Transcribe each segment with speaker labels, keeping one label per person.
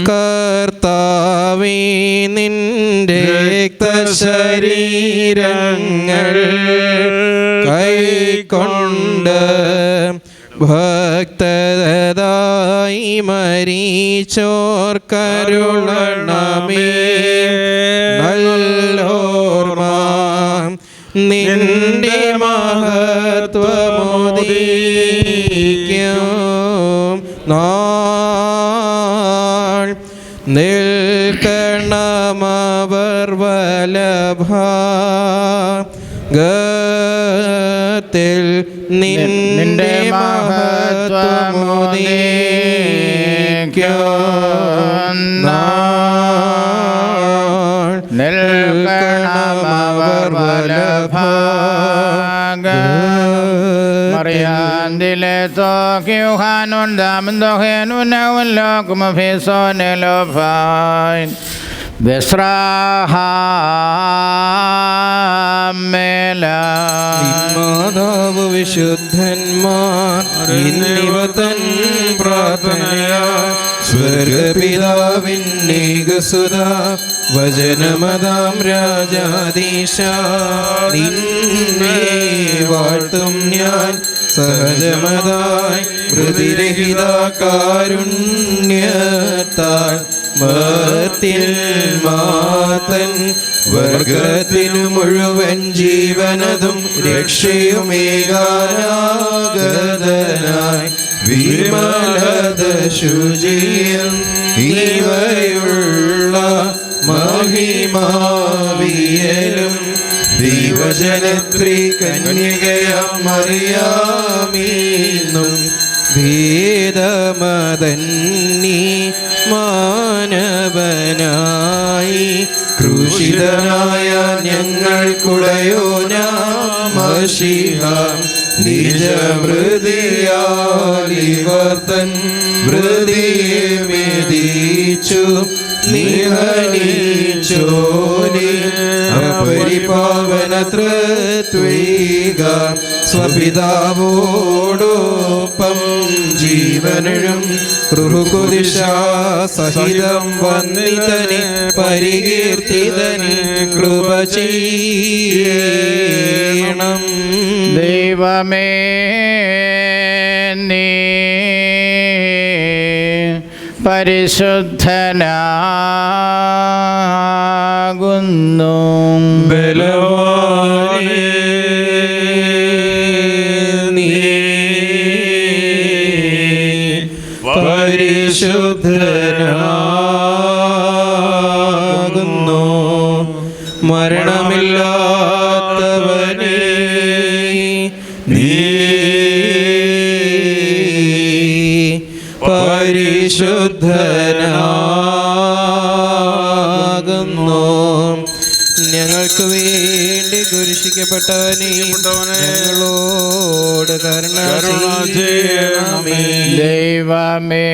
Speaker 1: കർത്താവേ നിന്റെ രക്തശരീരങ്ങൾ കൈക്കൊണ്ട് ഭക്തരായി മരിച്ചോർ കരുണമേ. നല്ലോർമ്മ നിന്റെ മഹത്വമുദീക്കും നാൾ നിൽക്കണമവർ വലഭാഗത്തിൽ നിന്റെ മഹത്വമുദീക്കും നാൾ
Speaker 2: നിൽക്കണമവർ മറിയാന്തിലെ തോക്കിയുഹാനുൻ ദാമന്തോഹേനുനവല്ലോക്കും ഫിസോനെലോഫാൻ
Speaker 1: മാതാവ് വിശുദ്ധന്മാർ എന്നിവ തൻ പ്രാർത്ഥനയാ സ്വർഗപിതാവിന്നേകസുത വചനമതാം രാജാധീശ നിന്നെ വാഴ്ത്തും ഞാൻ സഹജമതായി പ്രതിരഹിത കാരുണ്യത്താൽ മത്തിൽ മാതൻ വർഗത്തിനു മുഴുവൻ ജീവനതും രക്ഷയുമേകാനാഗതനായി വിമലത ശുചിയും ഇവയുള്ള മഹിമാവിയലും ദൈവജനത്രി കന്യകയാം മറിയാമീന്നും ഭേദമതന്നീ മാനവനായി ക്രൂശിതനായ ഞങ്ങൾക്കുടയോനാമശിഹ നിജവൃതിയാലിവർത്തൻ വൃതിയെ മെതിച്ചു നിഹനിച്ചോനി അപരിപാവന തൃത്വൈക സ്വപിതാവോടൊപ്പം ജീവനും സഹിതം വന്നിതനെ പരികീർത്തിതനെ കൃപ ചെയ്യണം.
Speaker 2: ദൈവമേ നീ പരിശുദ്ധനാകുന്നു.
Speaker 1: ബലവാനേ നീ പരിശുദ്ധനാകുന്നു. മരണമില്ലാത്തവനേ നീ പരിശുദ്ധനാകുന്നു. ഞങ്ങൾക്ക് വേണ്ടി കുരിശിക്കപ്പെട്ടവനേ ഞങ്ങളോട് കരുണ ചെയ്യണമേ.
Speaker 2: ദൈവമേ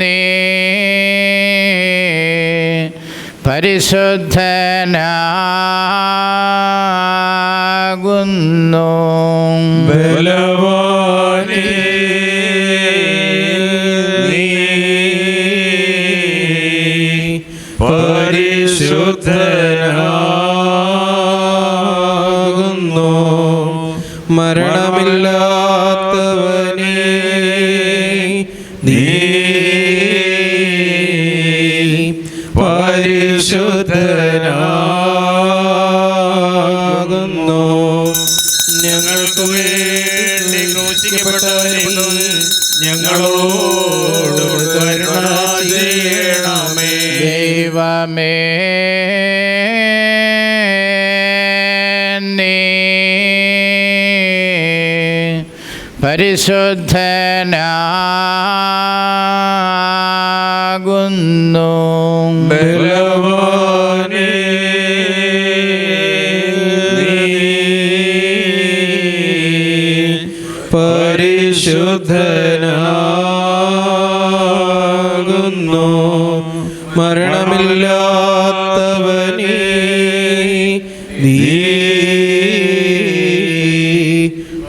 Speaker 2: നീ പരിശുദ്ധനാകുന്നു.
Speaker 1: ബലവാനേ നീ പരിശുദ്ധനാകുന്നു. മരണമില്ലാത്തവനേ നീ പരിശുദ്ധനാകുന്നു. ഞങ്ങൾക്ക് വേണ്ടി ക്രൂശിക്കപ്പെട്ടവനേ ഞങ്ങളോട് കരുണ ചെയ്യണമേ.
Speaker 2: ദൈവമേ നീ പരിശുദ്ധനാകുന്നു.
Speaker 1: ബലവാനേ നീ പരിശുദ്ധനാകുന്നു. മരണമില്ലാത്തവനേ നീ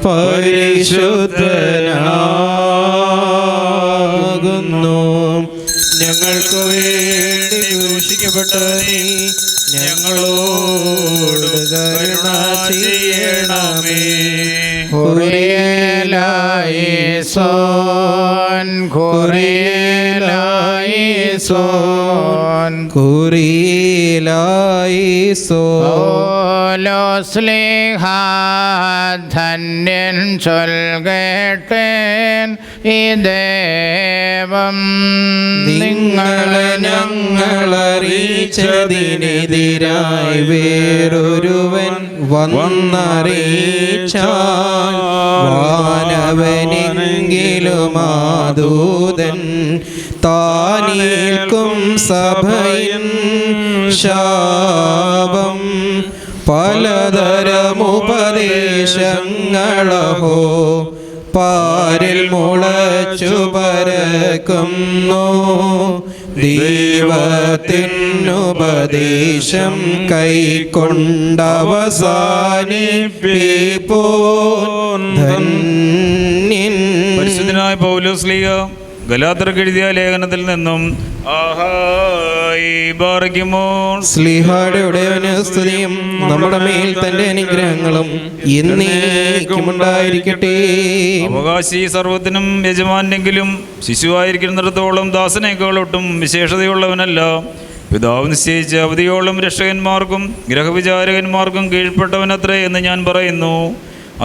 Speaker 1: പരിശുദ്ധനാകുന്നു. ഞങ്ങൾക്ക് വേണ്ടി ക്രൂശിക്കപ്പെട്ടവനെ, ഞങ്ങളോട് കരുണ ചെയ്യണമേ.
Speaker 2: കുറിയേലായിസോൻ കുറിയേലായിസോൻ ഓലോസ്ലിഹ ധന്യൻ ചൊൽകേട്ടേൻ ഈ ദേവം
Speaker 1: നിങ്ങളെ ഞങ്ങളറിയിച്ചതിനെതിരായി വേറൊരുവൻ വന്നറിയിച്ചാൽ വാനവനെങ്കിലും ആദൂതൻ താനേൽക്കും സഭയിൻ ശാപം. പലതരമുപദേശങ്ങളഹോ പാരിൽ മുളച്ചു പരക്കുന്നു. ദൈവത്തിനുപദേശം കൈക്കൊണ്ടവസാനിപ്പിപ്പോൻ ധന്യൻ.
Speaker 3: പരിശുദ്ധനായ പൗലോസ്ലീഹ ഗലാത്യർക്ക് എഴുതിയ ലേഖനത്തിൽ നിന്നും
Speaker 1: സ്ലീഹായുടെ ഉടയവന് സ്തുതിയും നമ്മുടെ മേൽ തന്റെ അനുഗ്രഹങ്ങളും എന്നേക്കുമുണ്ടായിരിക്കട്ടെ.
Speaker 3: അവകാശി സർവത്തിനും യജമാനെങ്കിലും ശിശുവായിരിക്കുന്നിടത്തോളം ദാസനേക്കാൾ ഒട്ടും വിശേഷതയുള്ളവനല്ല. പിതാവ് നിശ്ചയിച്ച അവധിയോളം രക്ഷകന്മാർക്കും ഗ്രഹവിചാരകന്മാർക്കും കീഴ്പ്പെട്ടവനത്രേ എന്ന് ഞാൻ പറയുന്നു.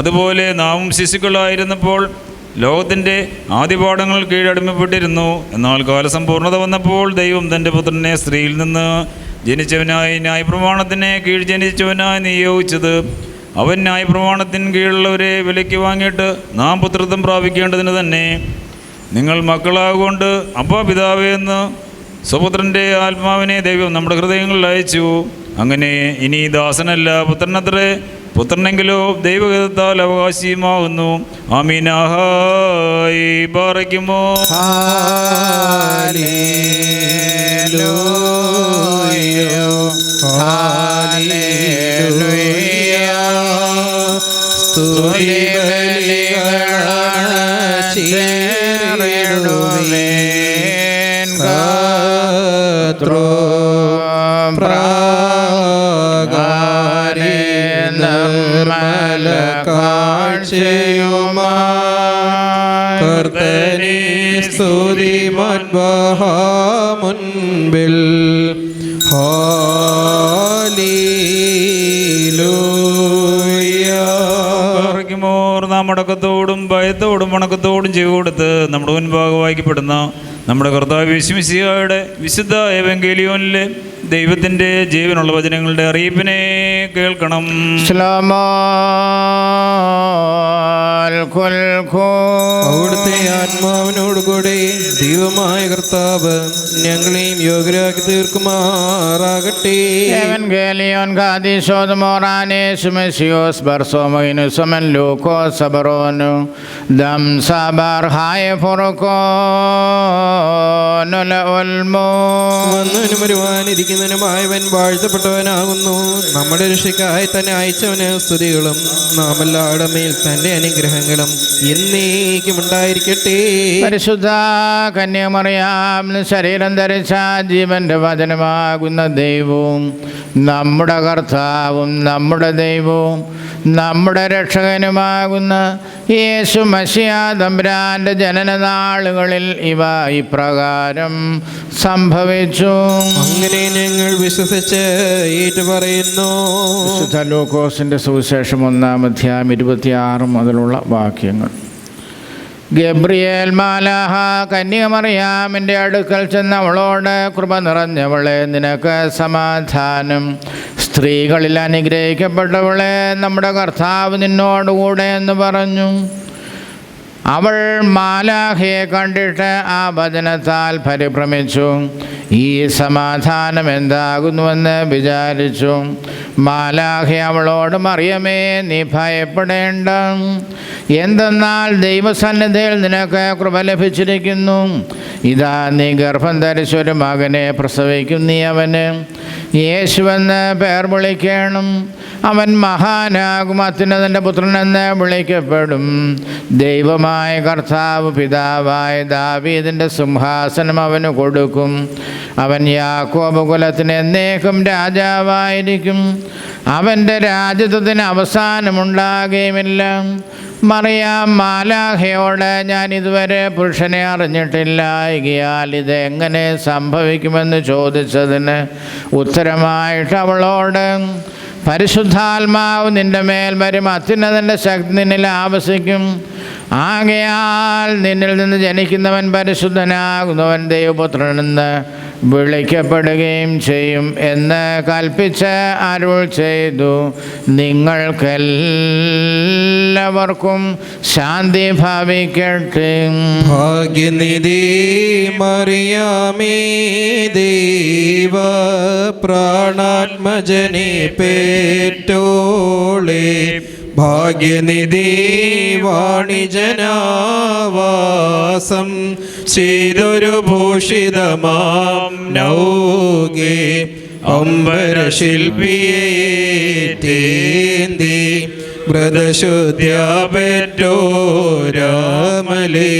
Speaker 3: അതുപോലെ നാമും ശിശുക്കളായിരുന്നപ്പോൾ ലോകത്തിൻ്റെ ആദിപാഠങ്ങൾ കീഴടിമപ്പെട്ടിരുന്നു. എന്നാൽ കാലസമ്പൂർണത വന്നപ്പോൾ ദൈവം തൻ്റെ പുത്രനെ സ്ത്രീയിൽ നിന്ന് ജനിച്ചവനായി ന്യായപ്രമാണത്തിനെ കീഴ് ജനിച്ചവനായി നിയോഗിച്ചത്. അവൻ ന്യായപ്രമാണത്തിന് കീഴുള്ളവരെ വിലയ്ക്ക് വാങ്ങിയിട്ട് നാം പുത്രത്വം പ്രാപിക്കേണ്ടതിന് തന്നെ. നിങ്ങൾ മക്കളാകൊണ്ട് അപ്പാ പിതാവേ എന്ന് സ്വപുത്രൻ്റെ ആത്മാവിനെ ദൈവം നമ്മുടെ ഹൃദയങ്ങളിൽ അയച്ചു. അങ്ങനെ ഇനി ദാസനല്ല പുത്രനത്രേ, പുത്രനെങ്കിലോ ദൈവഗതത്താൽ അവകാശിയുമാകുന്നു. ആമീനായി ബാറയ്ക്കുമോ.
Speaker 1: കർത്തനെ സ്തുതി മുൻപിൽ
Speaker 3: നാം അടക്കത്തോടും ഭയത്തോടും വണക്കത്തോടും ചെയ്തുകൊടുത്ത് നമ്മുടെ മുൻപാകെ വായിക്കപ്പെടുന്ന നമ്മുടെ കർത്താവ് യേശുമിശിഹായുടെ വിശുദ്ധ എവങ്കേലിയോനിലെ ദൈവത്തിൻ്റെ ജീവനുള്ള വചനങ്ങളുടെ അറിയിപ്പിനെ കേൾക്കണം.
Speaker 1: അവിടുത്തെ ആത്മാവിനോടുകൂടി ദൈവമായ കർത്താവ് ഞങ്ങളെയും യോഗ്യരാക്കി തീർക്കുമാറാകട്ടെ. വന്നവനും വരുവാനിരിക്കുന്നതിനുമായവൻ വാഴ്ത്തപ്പെട്ടവനാകുന്നു. നമ്മുടെ രക്ഷയ്ക്കായി തന്നെ അയച്ചവന് സ്തുതികളും നാം എല്ലാവരുടെ മേൽ തന്റെ അനുഗ്രഹങ്ങളും എന്നേക്കും ഉണ്ടായിരിക്കട്ടെ.
Speaker 2: പരിശുദ്ധ കന്യാമറിയാം ശരീരം ധരിച്ച ജീവന്റെ വചനമാകുന്ന ദൈവവും നമ്മുടെ കർത്താവും നമ്മുടെ ദൈവവും നമ്മുടെ രക്ഷകനുമാകുന്ന യേശു മശിഹാ തമ്പുരാന്റെ ജനനനാളുകളിൽ ഇവ ഇപ്രകാരം സംഭവിച്ചു.
Speaker 1: അങ്ങനെ ഞങ്ങൾ വിശ്വസിച്ച് ഏറ്റുപറയുന്നു.
Speaker 2: വിശുദ്ധ ലൂക്കോസിന്റെ സുവിശേഷം 1-26 മുതലുള്ള വാക്യങ്ങൾ. ഗബ്രിയേൽ മാലാഹ കന്യാമറിയാമിൻ്റെ അടുക്കൽ ചെന്ന് അവളോട്, കൃപ നിറഞ്ഞവളെ, നിനക്ക് സമാധാനം, സ്ത്രീകളിൽ അനുഗ്രഹിക്കപ്പെട്ടവളെ, നമ്മുടെ കർത്താവ് നിന്നോടുകൂടെ എന്ന് പറഞ്ഞു. അവൾ മാലാഹയെ കണ്ടിട്ട് ആ വചനത്താൽ പരിഭ്രമിച്ചു. ഈ സമാധാനം എന്താകുന്നുവെന്ന് വിചാരിച്ചു. മാലാഹ അവളോട്, മറിയമേ, നീ ഭയപ്പെടേണ്ട, എന്തെന്നാൽ ദൈവസന്നിധിയിൽ നിനക്ക് കൃപ ലഭിച്ചിരിക്കുന്നു. ഇതാ, നീ ഗർഭം ധരിച്ചൊരു മകനെ പ്രസവിക്കും. നീ അവന് യേശുവെന്ന് പേർ വിളിക്കണം. അവൻ മഹാനാകും, അത്യുന്നതൻ്റെ പുത്രനെന്ന് വിളിക്കപ്പെടും. ദൈവമായ കർത്താവ് പിതാവായ ദാവീദിൻ്റെ സിംഹാസനം അവന് കൊടുക്കും. അവൻ യാക്കോബ് കുലത്തിന് എന്നേക്കും രാജാവായിരിക്കും. അവൻ്റെ രാജ്യത്വത്തിന് അവസാനമുണ്ടാകുകയുമില്ല. മറിയാം മാലാഖയോട്, ഞാൻ ഇതുവരെ പുരുഷനെ അറിഞ്ഞിട്ടില്ല, ആകയാൽ ഇത് എങ്ങനെ സംഭവിക്കുമെന്ന് ചോദിച്ചതിന് ഉത്തരമായിട്ട് അവളോട്, പരിശുദ്ധാത്മാവ് നിൻ്റെ മേൽ വരും, അത്യുന്നതൻ്റെ ശക്തി നിന്നിൽ ആവസിക്കും. ആകയാൽ നിന്നിൽ നിന്ന് ജനിക്കുന്നവൻ പരിശുദ്ധനാകുന്നവൻ ദൈവപുത്രനെന്ന് വിളിക്കപ്പെടുകയും ചെയ്യും എന്ന് കൽപ്പിച്ച് അരുൾ ചെയ്തു. നിങ്ങൾക്കെല്ലാവർക്കും ശാന്തി ഭവിക്കട്ടെ.
Speaker 1: ഭാഗ്യനിധി മറിയാമേ, ദൈവ പ്രാണാത്മജനെ പേറ്റോളെ, ഭാഗ്യനിധി വാണിജനാവാസം ചെയ്തൊരു ഭൂഷിതമാം നൗകെ, അംബരശില്പിയേറ്റേന്തി വ്രതശുദ്ധ്യാപേറ്റോരാമലേ,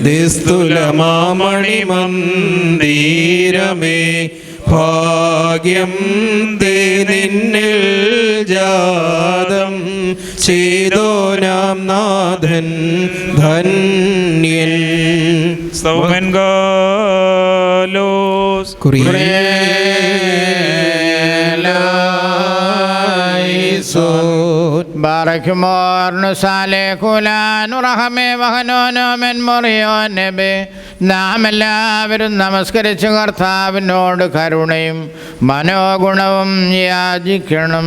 Speaker 1: നിസ്തുലമാമണിമന്ദിരമേ, ഭാഗ്യം തേ നിന്നിൽ ജാതം ചെയ്തോനാം നാഥൻ ധന്യൻ.
Speaker 3: സൗമൻ ഗാലോസ്
Speaker 2: നാം എല്ലാവരും നമസ്കരിച്ച് കർത്താവിനോട് കരുണയും മനോഗുണവും യാചിക്കണം.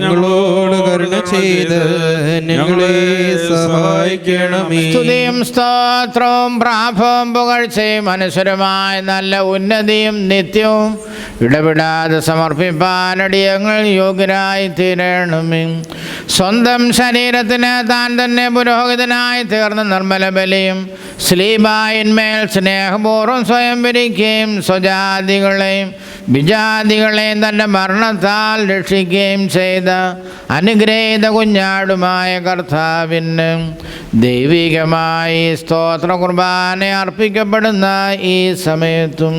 Speaker 1: ഞങ്ങളോട് കരുണ ചെയ്ത് ഞങ്ങളെ സഹായിക്കണമേ.
Speaker 2: സ്തുതിയും സ്തോത്രവും പ്രാഭവും പുകഴ്ചയും അനുസരമായ നല്ല ഉന്നതിയും നിത്യവും ഇടപെടാതെ സമർപ്പിപ്പാനടിയങ്ങൾ യോഗ്യരായി തീരണമേ. സ്വന്തം ശരീരത്തിന് താൻ തന്നെ പുരോഹിതനായി തീർന്ന നിർമ്മല ബലിയും സ്ലീബായിന്മേൽ സ്നേഹപൂർവ്വം സ്വയം വിരിക്കുകയും സ്വജാതികളെയും വിജാതികളെയും തൻ്റെ മരണത്താൽ രക്ഷിക്കുകയും ചെയ്ത അനുഗ്രഹീത കുഞ്ഞാടുമായ കർത്താവിന് ദൈവികമായി സ്തോത്ര കുർബാന അർപ്പിക്കപ്പെടുന്ന ഈ സമയത്തും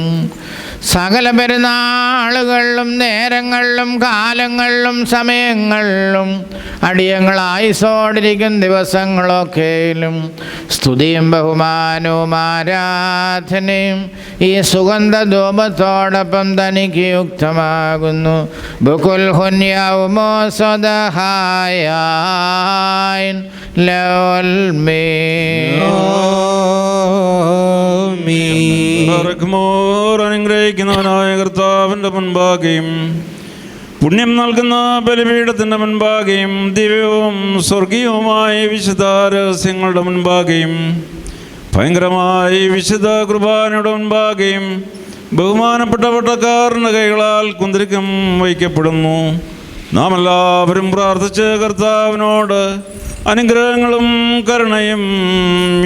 Speaker 2: സകല പെരുന്നാളുകളിലും നേരങ്ങളിലും കാലങ്ങളിലും സമയങ്ങളിലും അടിയങ്ങളായിസോടിരിക്കുന്ന ദിവസങ്ങളൊക്കെയിലും സ്തുതിയും ബഹുമാനവും ആരാധനയും ഈ സുഗന്ധ ധൂപത്തോടൊപ്പം തനിക്ക് യുക്തമാകുന്നു. ബുക്കുൽ ഹുന്യവുമോ സ്വദഹായാൻ ലോൽമേ.
Speaker 3: അനുഗ്രഹിക്കുന്നവനായ കർത്താവിൻ്റെ മുൻപാകെയും പുണ്യം നൽകുന്ന ബലിപീഠത്തിൻ്റെ മുൻപാകെയും ദിവ്യവും സ്വർഗീയവുമായ വിശുദ്ധ രഹസ്യങ്ങളുടെ മുൻപാകെയും ഭയങ്കരമായ വിശുദ്ധ കുർബാനയുടെ മുൻപാകെയും ബഹുമാനപ്പെട്ട പട്ടക്കാരൻ്റെ കൈകളാൽ കുന്തിരിക്കം വയ്ക്കപ്പെടുന്നു. നാം എല്ലാവരും പ്രാർത്ഥിച്ച് കർത്താവിനോട് അനുഗ്രഹങ്ങളും കരുണയും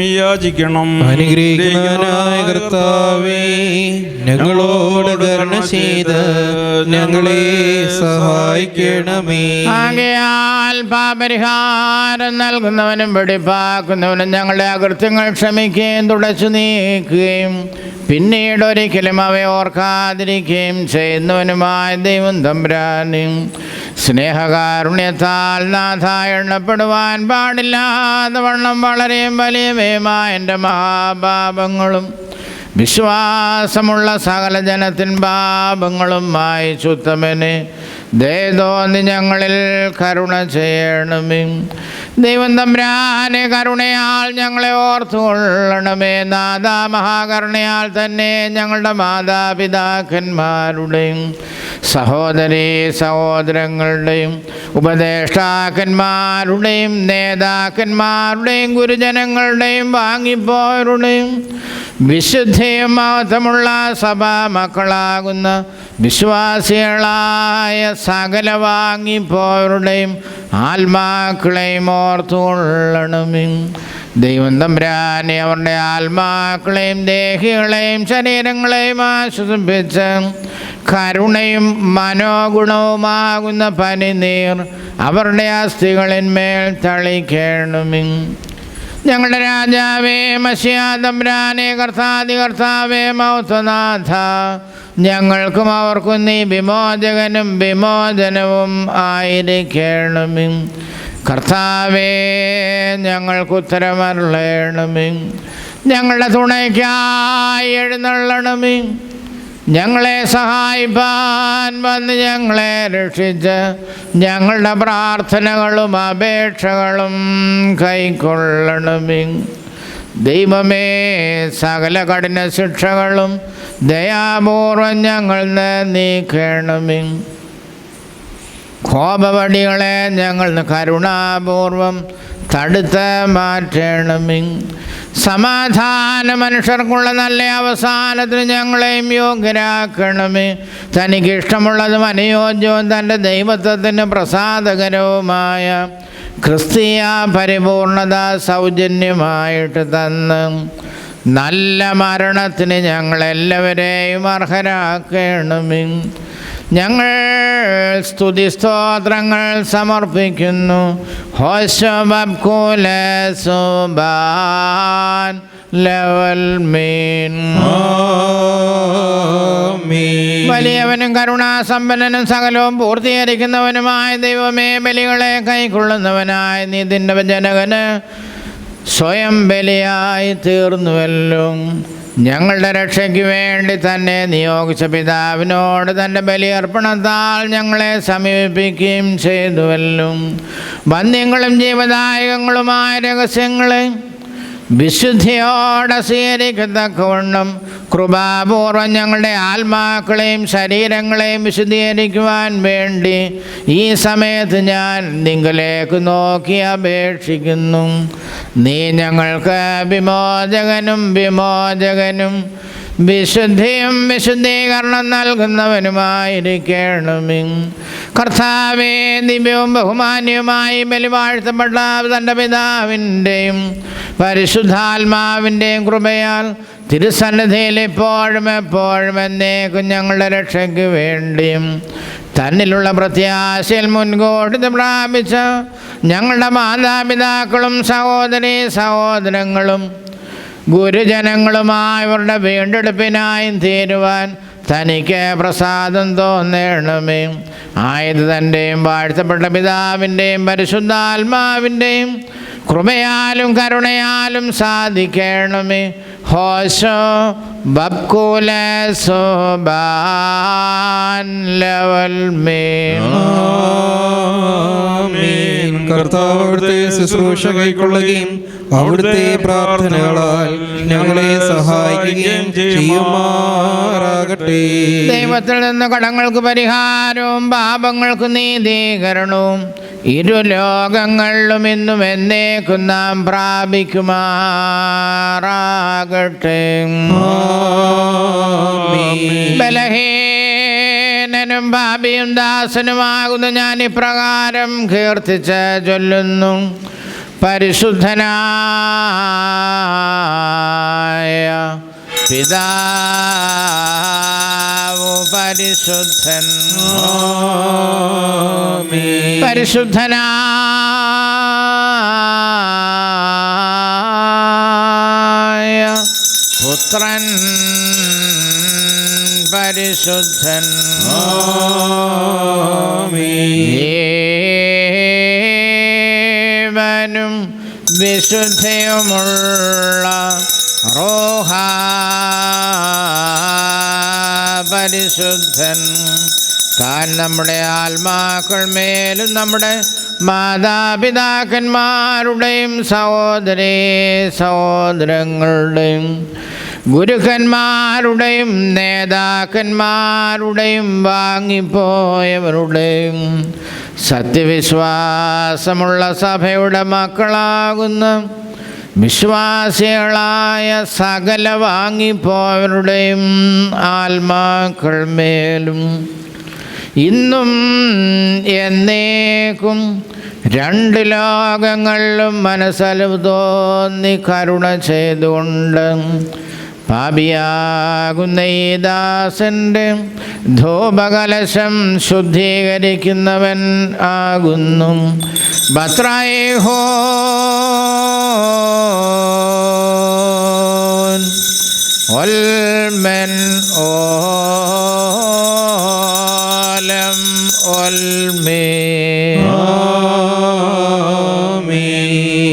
Speaker 3: യാചിക്കണം.
Speaker 1: അനുഗ്രഹിക്കുന്നവനായ കർത്താവേ, ഞങ്ങളോട് കരുണ ചെയ്ത് ഞങ്ങളെ സഹായിക്കണമേ.
Speaker 2: ആകയാൽ പാപരിഹാരം നൽകുന്നവനും വെടിപ്പാക്കുന്നവനും ഞങ്ങളുടെ അകൃത്യങ്ങൾ ക്ഷമിക്കുകയും തുടച്ചു നീക്കുകയും പിന്നീട് ഒരിക്കലും അവയെ ഓർക്കാതിരിക്കുകയും ചെയ്യുന്നവനുമായ ദൈവം തമ്പുരാനും സ്നേഹകാരുണ്യത്താൽ നാഥ എണ്ണപ്പെടുവാൻ പാടില്ലാതെ വണ്ണം വളരെയും വലിയവയുമായ എൻ്റെ മഹാപാപങ്ങളും വിശ്വാസമുള്ള സകല ജനത്തിൻ പാപങ്ങളുമായി ചുത്തമനെ ദയതോന്നി ഞങ്ങളിൽ കരുണ ചെയ്യണമേ. ദൈവം തമ്പുരാനെ കരുണയാൽ ഞങ്ങളെ ഓർത്തുകൊള്ളണമേ. നാഥ മഹാകരുണയാൽ തന്നെ ഞങ്ങളുടെ മാതാപിതാക്കന്മാരുടെയും സഹോദരീ സഹോദരങ്ങളുടെയും ഉപദേഷ്ടാക്കന്മാരുടെയും നേതാക്കന്മാരുടെയും ഗുരുജനങ്ങളുടെയും വാങ്ങിപ്പോരുടെയും വിശുദ്ധയും മഹത്വമുള്ള സഭാ മക്കളാകുന്ന വിശ്വാസികളായ സകല വാങ്ങിപ്പോരുടെയും ആത്മാക്കളെയും ഓർത്തുകൊള്ളണമേ. ദൈവം തമ്പുരാനെ അവരുടെ ആത്മാക്കളെയും ദേഹികളെയും ശരീരങ്ങളെയും ആശ്വസിപ്പിച്ച് കരുണയും മനോഗുണവുമാകുന്ന പനിനീർ അവരുടെ അസ്ഥികളിന്മേൽ തളിക്കണമേ. ഞങ്ങളുടെ രാജാവേ മശിഹാ തമ്പുരാനെ, കർത്താവേ മൗത്തനാഥ, ഞങ്ങൾക്കും അവർക്കും നീ വിമോചകനും വിമോചനവും ആയിരിക്കണമേ. കർത്താവേ, ഞങ്ങൾക്ക് ഉത്തരമരുളണമേ. ഞങ്ങളുടെ തുണയ്ക്കായി എഴുന്നള്ളണമേ. ഞങ്ങളെ സഹായിപ്പാൻ വന്ന് ഞങ്ങളെ രക്ഷിച്ച് ഞങ്ങളുടെ പ്രാർത്ഥനകളും അപേക്ഷകളും കൈക്കൊള്ളണമേ. ദൈവമേ, സകല കഠിന ശിക്ഷകളും ദയാപൂർവം ഞങ്ങൾ നീക്കണമേ. കോപവടികളെ ഞങ്ങൾ കരുണാപൂർവം തടുത്ത് മാറ്റണമേ. സമാധാന മനുഷ്യർക്കുള്ള നല്ല അവസാനത്തിന് ഞങ്ങളെയും യോഗ്യരാക്കണമേ. തനിക്കിഷ്ടമുള്ളതും അനുയോജ്യവും തൻ്റെ ദൈവത്വത്തിന് പ്രസാദകരവുമായ ക്രിസ്തീയ പരിപൂർണത സൗജന്യമായിട്ട് തന്ന് നല്ല മരണത്തിന് ഞങ്ങളെല്ലാവരെയും അർഹരാക്കണമേ. ഞങ്ങൾ സ്തുതിസ്തോത്രങ്ങൾ സമർപ്പിക്കുന്നു. വലിയവനും കരുണാസമ്പന്നനും സകലവും പൂർത്തീകരിക്കുന്നവനുമായ ദൈവമേ, ബലികളെ കൈക്കൊള്ളുന്നവനായ നീ നിന്റെ ജനകന് സ്വയം ബലിയായി തീർന്നുവല്ലോ. ഞങ്ങളുടെ രക്ഷയ്ക്ക് വേണ്ടി തന്നെ നിയോഗിച്ച പിതാവിനോട് തൻ്റെ ബലിയർപ്പണത്താൽ ഞങ്ങളെ സമീപിക്കുകയും ചെയ്തുവല്ലോ. വന്യങ്ങളും ജീവദായകങ്ങളുമായ രഹസ്യങ്ങളെ വിശുദ്ധിയോടെ സ്വീകരിക്കത്തക്കവണ്ണം കൃപാപൂർവം ഞങ്ങളുടെ ആത്മാക്കളെയും ശരീരങ്ങളെയും വിശുദ്ധീകരിക്കുവാൻ വേണ്ടി ഈ സമയത്ത് ഞാൻ നിങ്ങളിലേക്ക് നോക്കി അപേക്ഷിക്കുന്നു. നീ ഞങ്ങൾക്ക് വിമോചകനും വിശുദ്ധിയും വിശുദ്ധീകരണം നൽകുന്നവനുമായിരിക്കണമേ. കർത്താവേ, ദിവ്യവും ബഹുമാന്യവുമായി ബലിവാഴ്ത്തപ്പെട്ട തൻ്റെ പിതാവിൻ്റെയും പരിശുദ്ധാത്മാവിൻ്റെയും കൃപയാൽ തിരുസന്നിധിയിൽ എപ്പോഴും എന്നേക്കും ഞങ്ങളുടെ രക്ഷയ്ക്ക് വേണ്ടിയും തന്നിലുള്ള പ്രത്യാശയിൽ മുൻകൂട്ടി പ്രാപിച്ച ഞങ്ങളുടെ മാതാപിതാക്കളും സഹോദരങ്ങളും ഗുരുജനങ്ങളുമായവരുടെ വീണ്ടെടുപ്പിനായും തീരുവാൻ തനിക്ക് പ്രസാദം തോന്നണമേ. ആയത് തൻ്റെയും വാഴ്ത്തപ്പെട്ട പിതാവിൻ്റെയും പരിശുദ്ധാത്മാവിൻ്റെയും കൃപയാലും കരുണയാലും സാധിക്കണമേ. ഹോശോ ബബ്കുലസോ ബാൻ ലവൽ മേ.
Speaker 1: കർത്താവ് അവിടുത്തെ ശുശ്രൂഷ കൈക്കൊള്ളുകയും അവിടുത്തെ പ്രാർത്ഥനകളാൽ ഞങ്ങളെ സഹായിക്കുകയും ചെയ്യുമാറാകട്ടെ.
Speaker 2: ദൈവത്തിൽ നിന്ന് കടങ്ങൾക്ക് പരിഹാരവും പാപങ്ങൾക്ക് നീതീകരണവും ഇരു ലോകങ്ങളിലും ഇന്നും എന്നേക്കും നാം പ്രാപിക്കുമാറാകട്ടെ. ബലഹീനനും പാപിയും ദാസനുമാകുന്നു ഞാൻ ഇപ്രകാരം കീർത്തിച്ച് ചൊല്ലുന്നു. പരിശുദ്ധനായ പിതാവു പരിശുദ്ധൻ, പരിശുദ്ധനായ പുത്രൻ പരിശുദ്ധൻ, നും വിശുദ്ധിയുമുള്ള റോഹ പരിശുദ്ധൻ. താൻ നമ്മുടെ ആത്മാക്കൾ മേലും നമ്മുടെ മാതാപിതാക്കന്മാരുടെയും സഹോദരങ്ങളുടെയും ഗുരുക്കന്മാരുടെയും നേതാക്കന്മാരുടെയും വാങ്ങിപ്പോയവരുടെയും സത്യവിശ്വാസമുള്ള സഭയുടെ മക്കളാകുന്ന വിശ്വാസികളായ സകല വാങ്ങിപ്പോയവരുടെയും ആത്മാക്കൾ മേലും ഇന്നും എന്നേക്കും രണ്ട് ലോകങ്ങളിലും മനസ്സലിവ് തോന്നി കരുണ ചെയ്തുകൊണ്ട് പാപിയാകുന്ന ഈ ദാസന്റെ ധൂപകലശം ശുദ്ധീകരിക്കുന്നവൻ ആകുന്നു. ബത്രായേഹോ ഒൽമെൻ ഓലം ഒൽമേ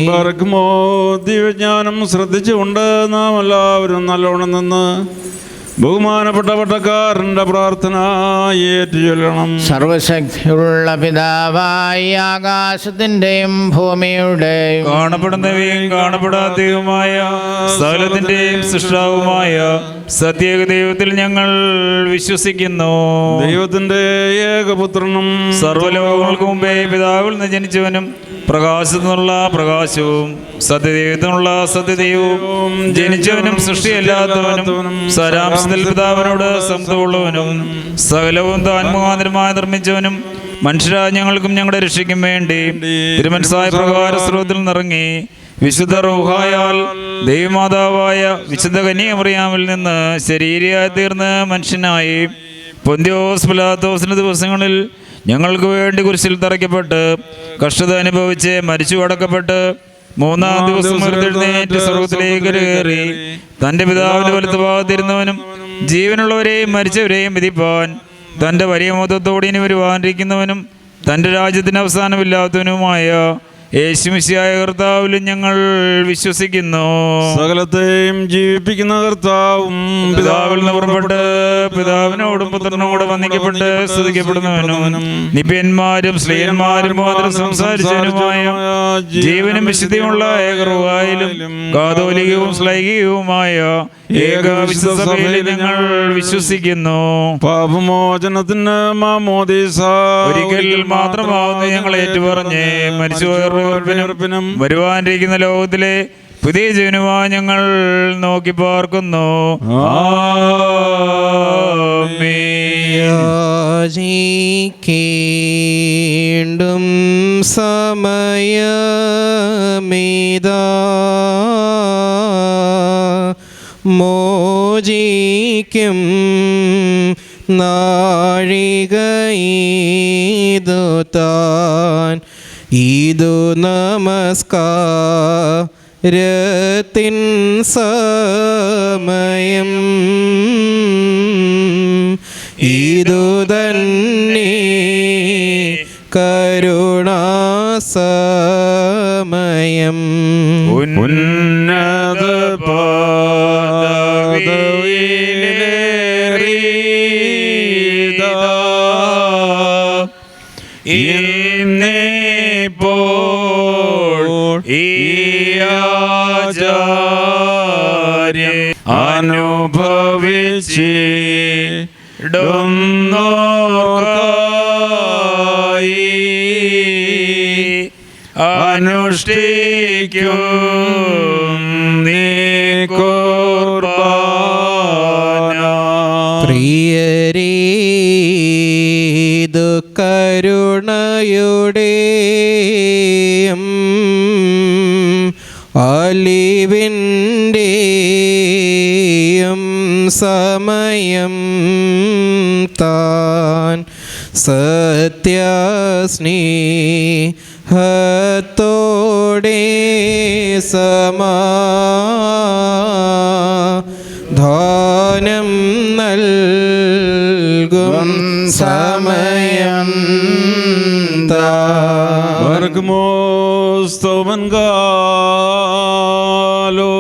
Speaker 3: പറക്കുമോ ദിവ്യജ്ഞാനം ശ്രദ്ധിച്ചുകൊണ്ട് നാം എല്ലാവരും നല്ലോണം നിന്ന് ബഹുമാനപ്പെട്ട പട്ടക്കാരൻ്റെ പ്രാർത്ഥന ഏറ്റുചൊല്ലണം.
Speaker 2: സർവശക്തിയുള്ള പിതാവായി ആകാശത്തിന്റെയും ഭൂമിയുടെയും
Speaker 4: കാണപ്പെടുന്നവയും കാണപ്പെടാത്തതുമായ സകലത്തിന്റെയും സൃഷ്ടാവുമായ സത്യേക ദൈവത്തിൽ ഞങ്ങൾ വിശ്വസിക്കുന്നു.
Speaker 3: ദൈവത്തിന്റെ ഏകപുത്രനും
Speaker 4: സർവ്വലോകങ്ങൾക്ക് മുമ്പേ പിതാവിൽ നിന്ന് ജനിച്ചവനും പ്രകാശത്തിനുള്ള പ്രകാശവും സത്യദൈവത്തിനുള്ള സത്യദൈവവും ജനിച്ചവനും സൃഷ്ടിയല്ലാത്തവനും സാരാംശത്തിൽ പിതാവിനോട് സമത്വമുള്ളവനും സകലവും താൻ മുഖാന്തരമായി നിർമ്മിച്ചവനും മനുഷ്യരായ ഞങ്ങൾക്കും ഞങ്ങളുടെ രക്ഷയ്ക്കും വേണ്ടി തിരുമനസ്സായ പ്രകാര സ്രോതത്തിൽ നിറങ്ങി വിശുദ്ധ റൂഹായാൽ ദൈവമാതാവായ വിശുദ്ധ കന്യകമറിയാമിൽ നിന്ന് ശരീരിയായി തീർന്ന് മനുഷ്യനായി പൊന്തിയോസ് പിലാത്തോസിന്റെ ദിവസങ്ങളിൽ ഞങ്ങൾക്ക് വേണ്ടി കുരിശിൽ തറയ്ക്കപ്പെട്ട് കഷ്ടത അനുഭവിച്ച് മരിച്ചു അടക്കപ്പെട്ട് മൂന്നാം ദിവസം ഉയർത്തെഴുന്നേറ്റ് സ്വർഗ്ഗത്തിലേക്ക് കയറി തൻ്റെ പിതാവിൻ്റെ വലത്തുഭാഗത്തിരുന്നവനും ജീവനുള്ളവരെയും മരിച്ചവരെയും വിധിപ്പാൻ തൻ്റെ വലിയ മൊത്തത്തോടെ ഇനി വരുവാനിരിക്കുന്നവനും തൻ്റെ രാജ്യത്തിന് അവസാനമില്ലാത്തവനുമായ യേശുമിശിഹായ കർത്താവിലും ഞങ്ങൾ വിശ്വസിക്കുന്നു.
Speaker 3: സകലത്തെയും ജീവിപ്പിക്കുന്ന കർത്താവും
Speaker 4: പിതാവിൽ നിന്ന് പുറപ്പെട്ട് പിതാവിനോടും പുത്രനോടും വന്ദിക്കപ്പെട്ട് സ്തുതിക്കപ്പെടുന്നവനും നിപ്യന്മാരും സ്ത്രീയന്മാരും മാത്രം സംസാരിച്ചവനുമായ ജീവനും വിശുദ്ധിയുമുള്ള ഏകറുവായാലും കാതോലികവും ശ്ലൈകികവുമായ ഏക വിശുദ്ധ സഭയിൽ ഞങ്ങൾ വിശ്വസിക്കുന്നു.
Speaker 3: പാപമോചനത്തിന് മാമോദീസ
Speaker 4: ഒരിക്കൽ മാത്രമാവുന്നു ഞങ്ങൾ ഏറ്റുപറഞ്ഞ് മരിച്ചുപോയവർ വരുവാനിരിക്കുന്ന ലോകത്തിലെ പുതിയ ജീവനുമായി ഞങ്ങൾ നോക്കി പാർക്കുന്നു.
Speaker 1: യാചിക്കേണ്ടും സമയമേതാ മോചിക്കും നാഴികയിതു താൻ ഇതു നമസ്കാരത്തിൻ സമയം ഇതു തന്നെ കരുണാസമയം
Speaker 3: ഉന്നത
Speaker 4: അനുഷ്ഠിക്കും നീ കുർബാന.
Speaker 1: പ്രിയരേതു കരുണയുടെയും അലിവിൻ്റെയും സമയം താൻ സത്യസ്നേഹത്തോടെ സമാധാനം നൽകും സമയം
Speaker 3: വർഗമോ സ്തോമൻ കാലോ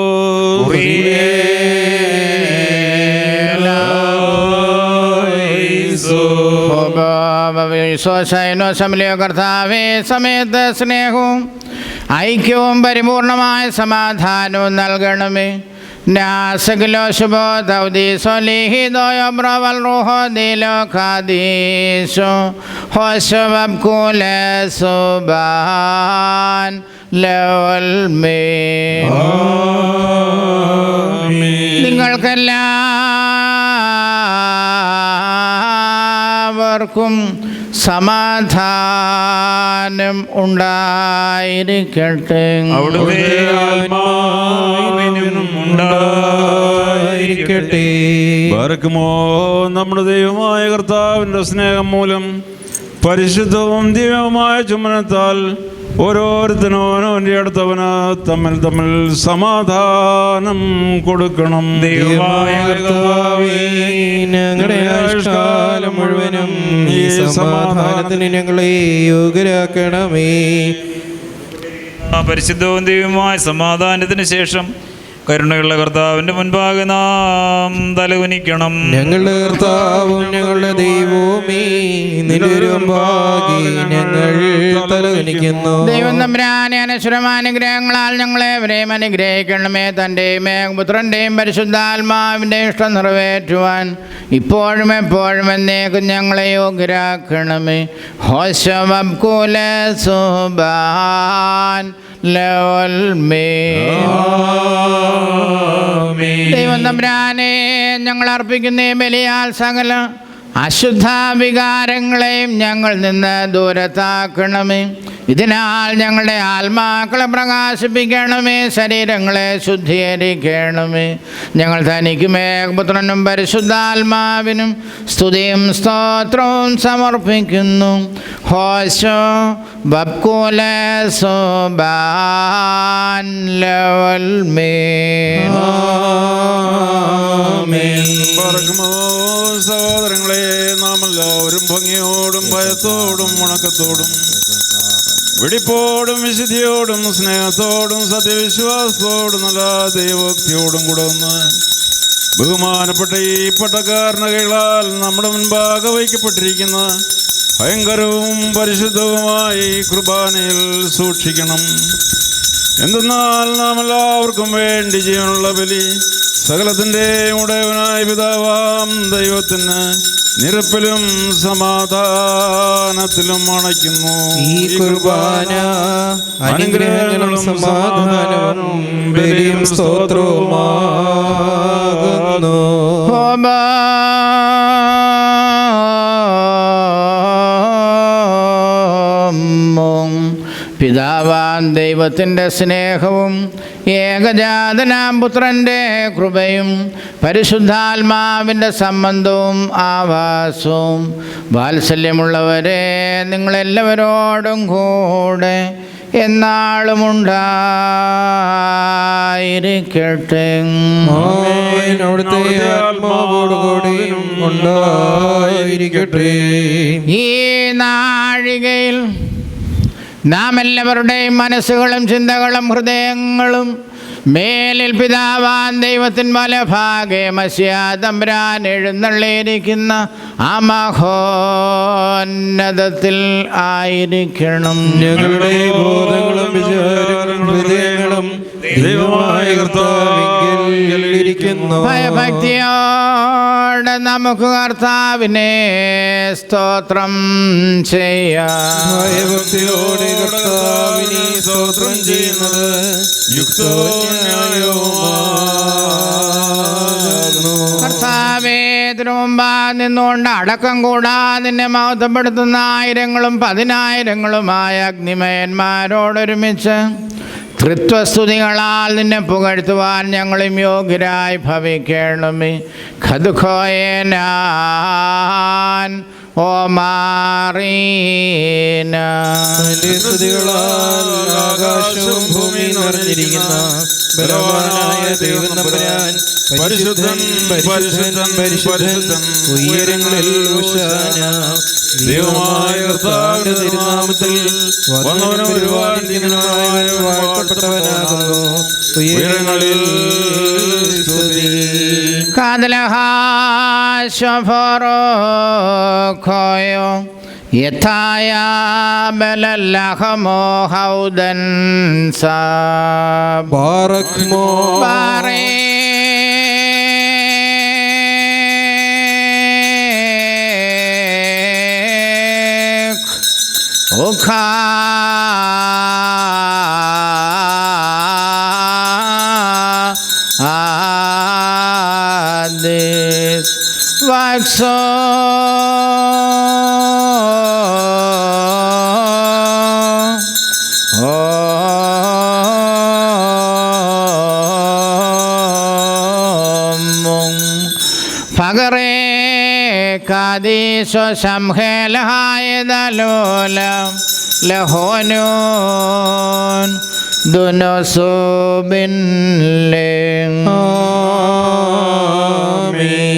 Speaker 2: കർത്താവേ സമയത്ത് സ്നേഹവും ഐക്യവും പരിപൂർണമായ സമാധാനവും നൽകണമേ. നാസകിലോ ശുഭോ ദൗദീസോ ലിഹിദോയോ ബ്രവൽ റൂഹോ ദിലോ ഖാദീസോ ഹോശവബ് കുലെ സുബാൻ ലവൽ മേ നിങ്ങൾക്കെല്ലാവർക്കും സമാധാനം ഉണ്ടായിരിക്കട്ടെ.
Speaker 4: അവിടുത്തെ ആത്മാവിനും ഉണ്ടായിരിക്കട്ടെ.
Speaker 3: ബാരക്കുമോ നമ്മുടെ ദൈവമായ കർത്താവിൻ്റെ സ്നേഹം മൂലം പരിശുദ്ധവും ദിവ്യവുമായ ചുമനത്താൽ ഓരോരുത്തനും അവൻ്റെ അടുത്തവന് തമ്മിൽ തമ്മിൽ സമാധാനം കൊടുക്കണം.
Speaker 1: ദൈവമായ കർത്താവേ, ഞങ്ങളുടെ ആയുഷ്കാലം മുഴുവനും ഈ സമാധാനത്തിന് ഞങ്ങളെ യോഗ്യരാക്കണമേ.
Speaker 4: പരിശുദ്ധവും ദൈവമായ സമാധാനത്തിന് ശേഷം കരുണയുള്ള കർത്താവിൻ്റെ മുൻപാകെ നാം തലകുനിക്കണം.
Speaker 1: ഞങ്ങളുടെ കർത്താവും ഞങ്ങളുടെ ദൈവവുമേ, നിന്റെ മുൻപാകെ ഞങ്ങൾ തലകുനിക്കുന്നു.
Speaker 2: ദൈവം തമ്പുരാനെ അനശ്വരമായ അനുഗ്രഹങ്ങളാൽ ഞങ്ങളെവരെയും അനുഗ്രഹിക്കണമേ. തൻ്റെയും പുത്രൻ്റെയും പരിശുദ്ധാത്മാവിൻ്റെ ഇഷ്ടം നിറവേറ്റുവാൻ ഇപ്പോഴും എപ്പോഴും എന്നേക്കും ഞങ്ങളെ യോഗ്യരാക്കണമേ. ഹോശവബ്കുല സുബാൻ ദൈവം തമ്പുരാനെ, ഞങ്ങൾ അർപ്പിക്കുന്ന ബലിയാൽ സകല അശുദ്ധ വികാരങ്ങളെയും ഞങ്ങൾ നിന്ന് ദൂരത്താക്കണമേ. ഇതിനാൽ ഞങ്ങളുടെ ആത്മാക്കളെ പ്രകാശിപ്പിക്കണമേ, ശരീരങ്ങളെ ശുദ്ധീകരിക്കണമേ. ഞങ്ങൾ തനിക്കും ഏകപുത്രനും പരിശുദ്ധാത്മാവിനും സ്തുതിയും സ്തോത്രവും സമർപ്പിക്കുന്നു. ഹോശോ ബബ്കുല സുബാൻ ലവൽമേ.
Speaker 3: ബാരക്കുമോ സഹോദരങ്ങളെ, നാം എല്ലാവരും ഭംഗിയോടും ഭയത്തോടും ഉണക്കത്തോടും വെടിപ്പോടും വിശുദ്ധിയോടും സ്നേഹത്തോടും സത്യവിശ്വാസത്തോടും നല്ല ദൈവഭക്തിയോടും കൂടെ ഒന്ന് ബഹുമാനപ്പെട്ട ഈ പട്ടക്കാരൻ്റെ കൈകളാൽ നമ്മുടെ മുൻപാകെ വയ്ക്കപ്പെട്ടിരിക്കുന്ന ഭയങ്കരവും പരിശുദ്ധവുമായി കുർബാനയിൽ സൂക്ഷിക്കണം. എന്തെന്നാൽ നാം എല്ലാവർക്കും വേണ്ടി ജീവനുള്ള ബലി സകലത്തിൻ്റെ ഉടയവനായ പിതാവാം ദൈവത്തിന് നിരപ്പിലും സമാധാനത്തിലും അണയ്ക്കുന്നു.
Speaker 1: ഈ കുർബാന അനുഗ്രഹങ്ങളും സമാധാനവും ബലിയും സ്തോത്രവുമാകുന്നു.
Speaker 2: പിതാവാൻ ദൈവത്തിൻ്റെ സ്നേഹവും ഏകജാതനാം പുത്രൻ്റെ കൃപയും പരിശുദ്ധാത്മാവിൻ്റെ സംബന്ധവും ആവാസവും വാത്സല്യമുള്ളവരെ നിങ്ങളെല്ലാവരോടും കൂടെ എന്നാളും ഉണ്ടായിരിക്കട്ടെ.
Speaker 1: അവിടുത്തെ ആത്മാവോടുകൂടിയും ഉണ്ടായിരിക്കട്ടെ.
Speaker 2: ഈ നാഴികയിൽ നാം എല്ലാവരുടെയും മനസ്സുകളും ചിന്തകളും ഹൃദയങ്ങളും മേലിൽ പിതാവാൻ ദൈവത്തിൻ വലഭാഗെ മശിഹാ തമ്പുരാൻ എഴുന്നള്ളിയിരിക്കുന്ന ആ മഹോന്നതത്തിൽ ആയിരിക്കണം.
Speaker 1: ഞങ്ങളുടെ ബോധങ്ങളും വിചാരങ്ങളും ഹൃദയങ്ങളും ദൈവമായ കർത്താവിങ്കൽ ഇരിക്കുന്നു.
Speaker 2: ഭയഭക്തിയോടെ നമുക്ക് കർത്താവിനെ സ്തോത്രം ചെയ്യാം.
Speaker 1: ഭയഭക്തിയോടെ കർത്താവിനെ സ്തോത്രം ചെയ്യുന്നത് യുക്തവും ന്യായവുമാകുന്നു.
Speaker 2: കർത്താവേ, തിരുമുമ്പാ നിന്നുകൊണ്ട് അടക്കം കൂടാതെ നിന്നെ മഹത്വപ്പെടുത്തുന്ന ആയിരങ്ങളും പതിനായിരങ്ങളുമായ അഗ്നിമയന്മാരോടൊരുമിച്ച് തൃത്വസ്തുതികളാൽ നിന്നെ പുകഴ്ത്തുവാൻ ഞങ്ങളും യോഗ്യരായി ഭവിക്കണമേ. ഖദ്ഖോയനാൻ ഓ മാറീന.
Speaker 1: സ്തുതികളാൽ ആകാശവും ഭൂമിയും നിറഞ്ഞിരിക്കുന്ന ബലവാനായ ദൈവം തമ്പുരാൻ പരിശുദ്ധൻ പരിശുദ്ധൻ പരിശുദ്ധൻ ഉയരങ്ങളിൽ ഹോശാന. ദൈവമായ കർത്താവിന്റെ തിരുനാമത്തിൽ വന്നവനും വരുവാനിരിക്കുന്നവനായ വാഴ്ത്തപ്പെട്ടവനാകുന്നു. ഉയരങ്ങളിൽ സ്തുതി.
Speaker 2: കാതലഹാശഫറോഖോയോ യഥായ ബലല്ലഹമോ ഹൗദൻ സാബ്
Speaker 1: ബാറക്മോ
Speaker 2: ബാറേ ഓഖാ ആദിസ് വത്സോ അഗറേ കാദീശോ സംഹേലഹായതലോലം ലഹോനോൻ ദുനോസുബിൻലേ.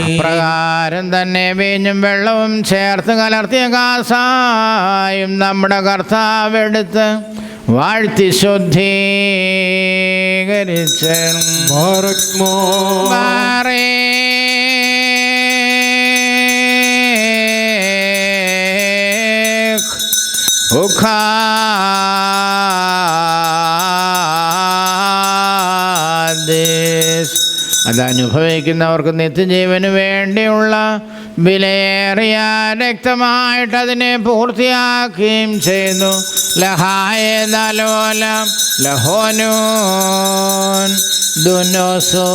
Speaker 2: അപ്രകാരം തന്നെ വീഞ്ഞും വെള്ളവും ചേർത്ത് കലർത്തിയ കാസായും നമ്മുടെ കർത്താവ് എടുത്ത് വാഴ്ത്തി ശുദ്ധീകരിച്ച് അതനുഭവിക്കുന്നവർക്ക് നിത്യജീവന് വേണ്ടിയുള്ള വിലയേറിയ രക്തമായിട്ട് അതിനെ പൂർത്തിയാക്കുകയും ചെയ്തു. ലഹായതലോലം ലഹോനോൻ ദുനോസുബിൻലേ.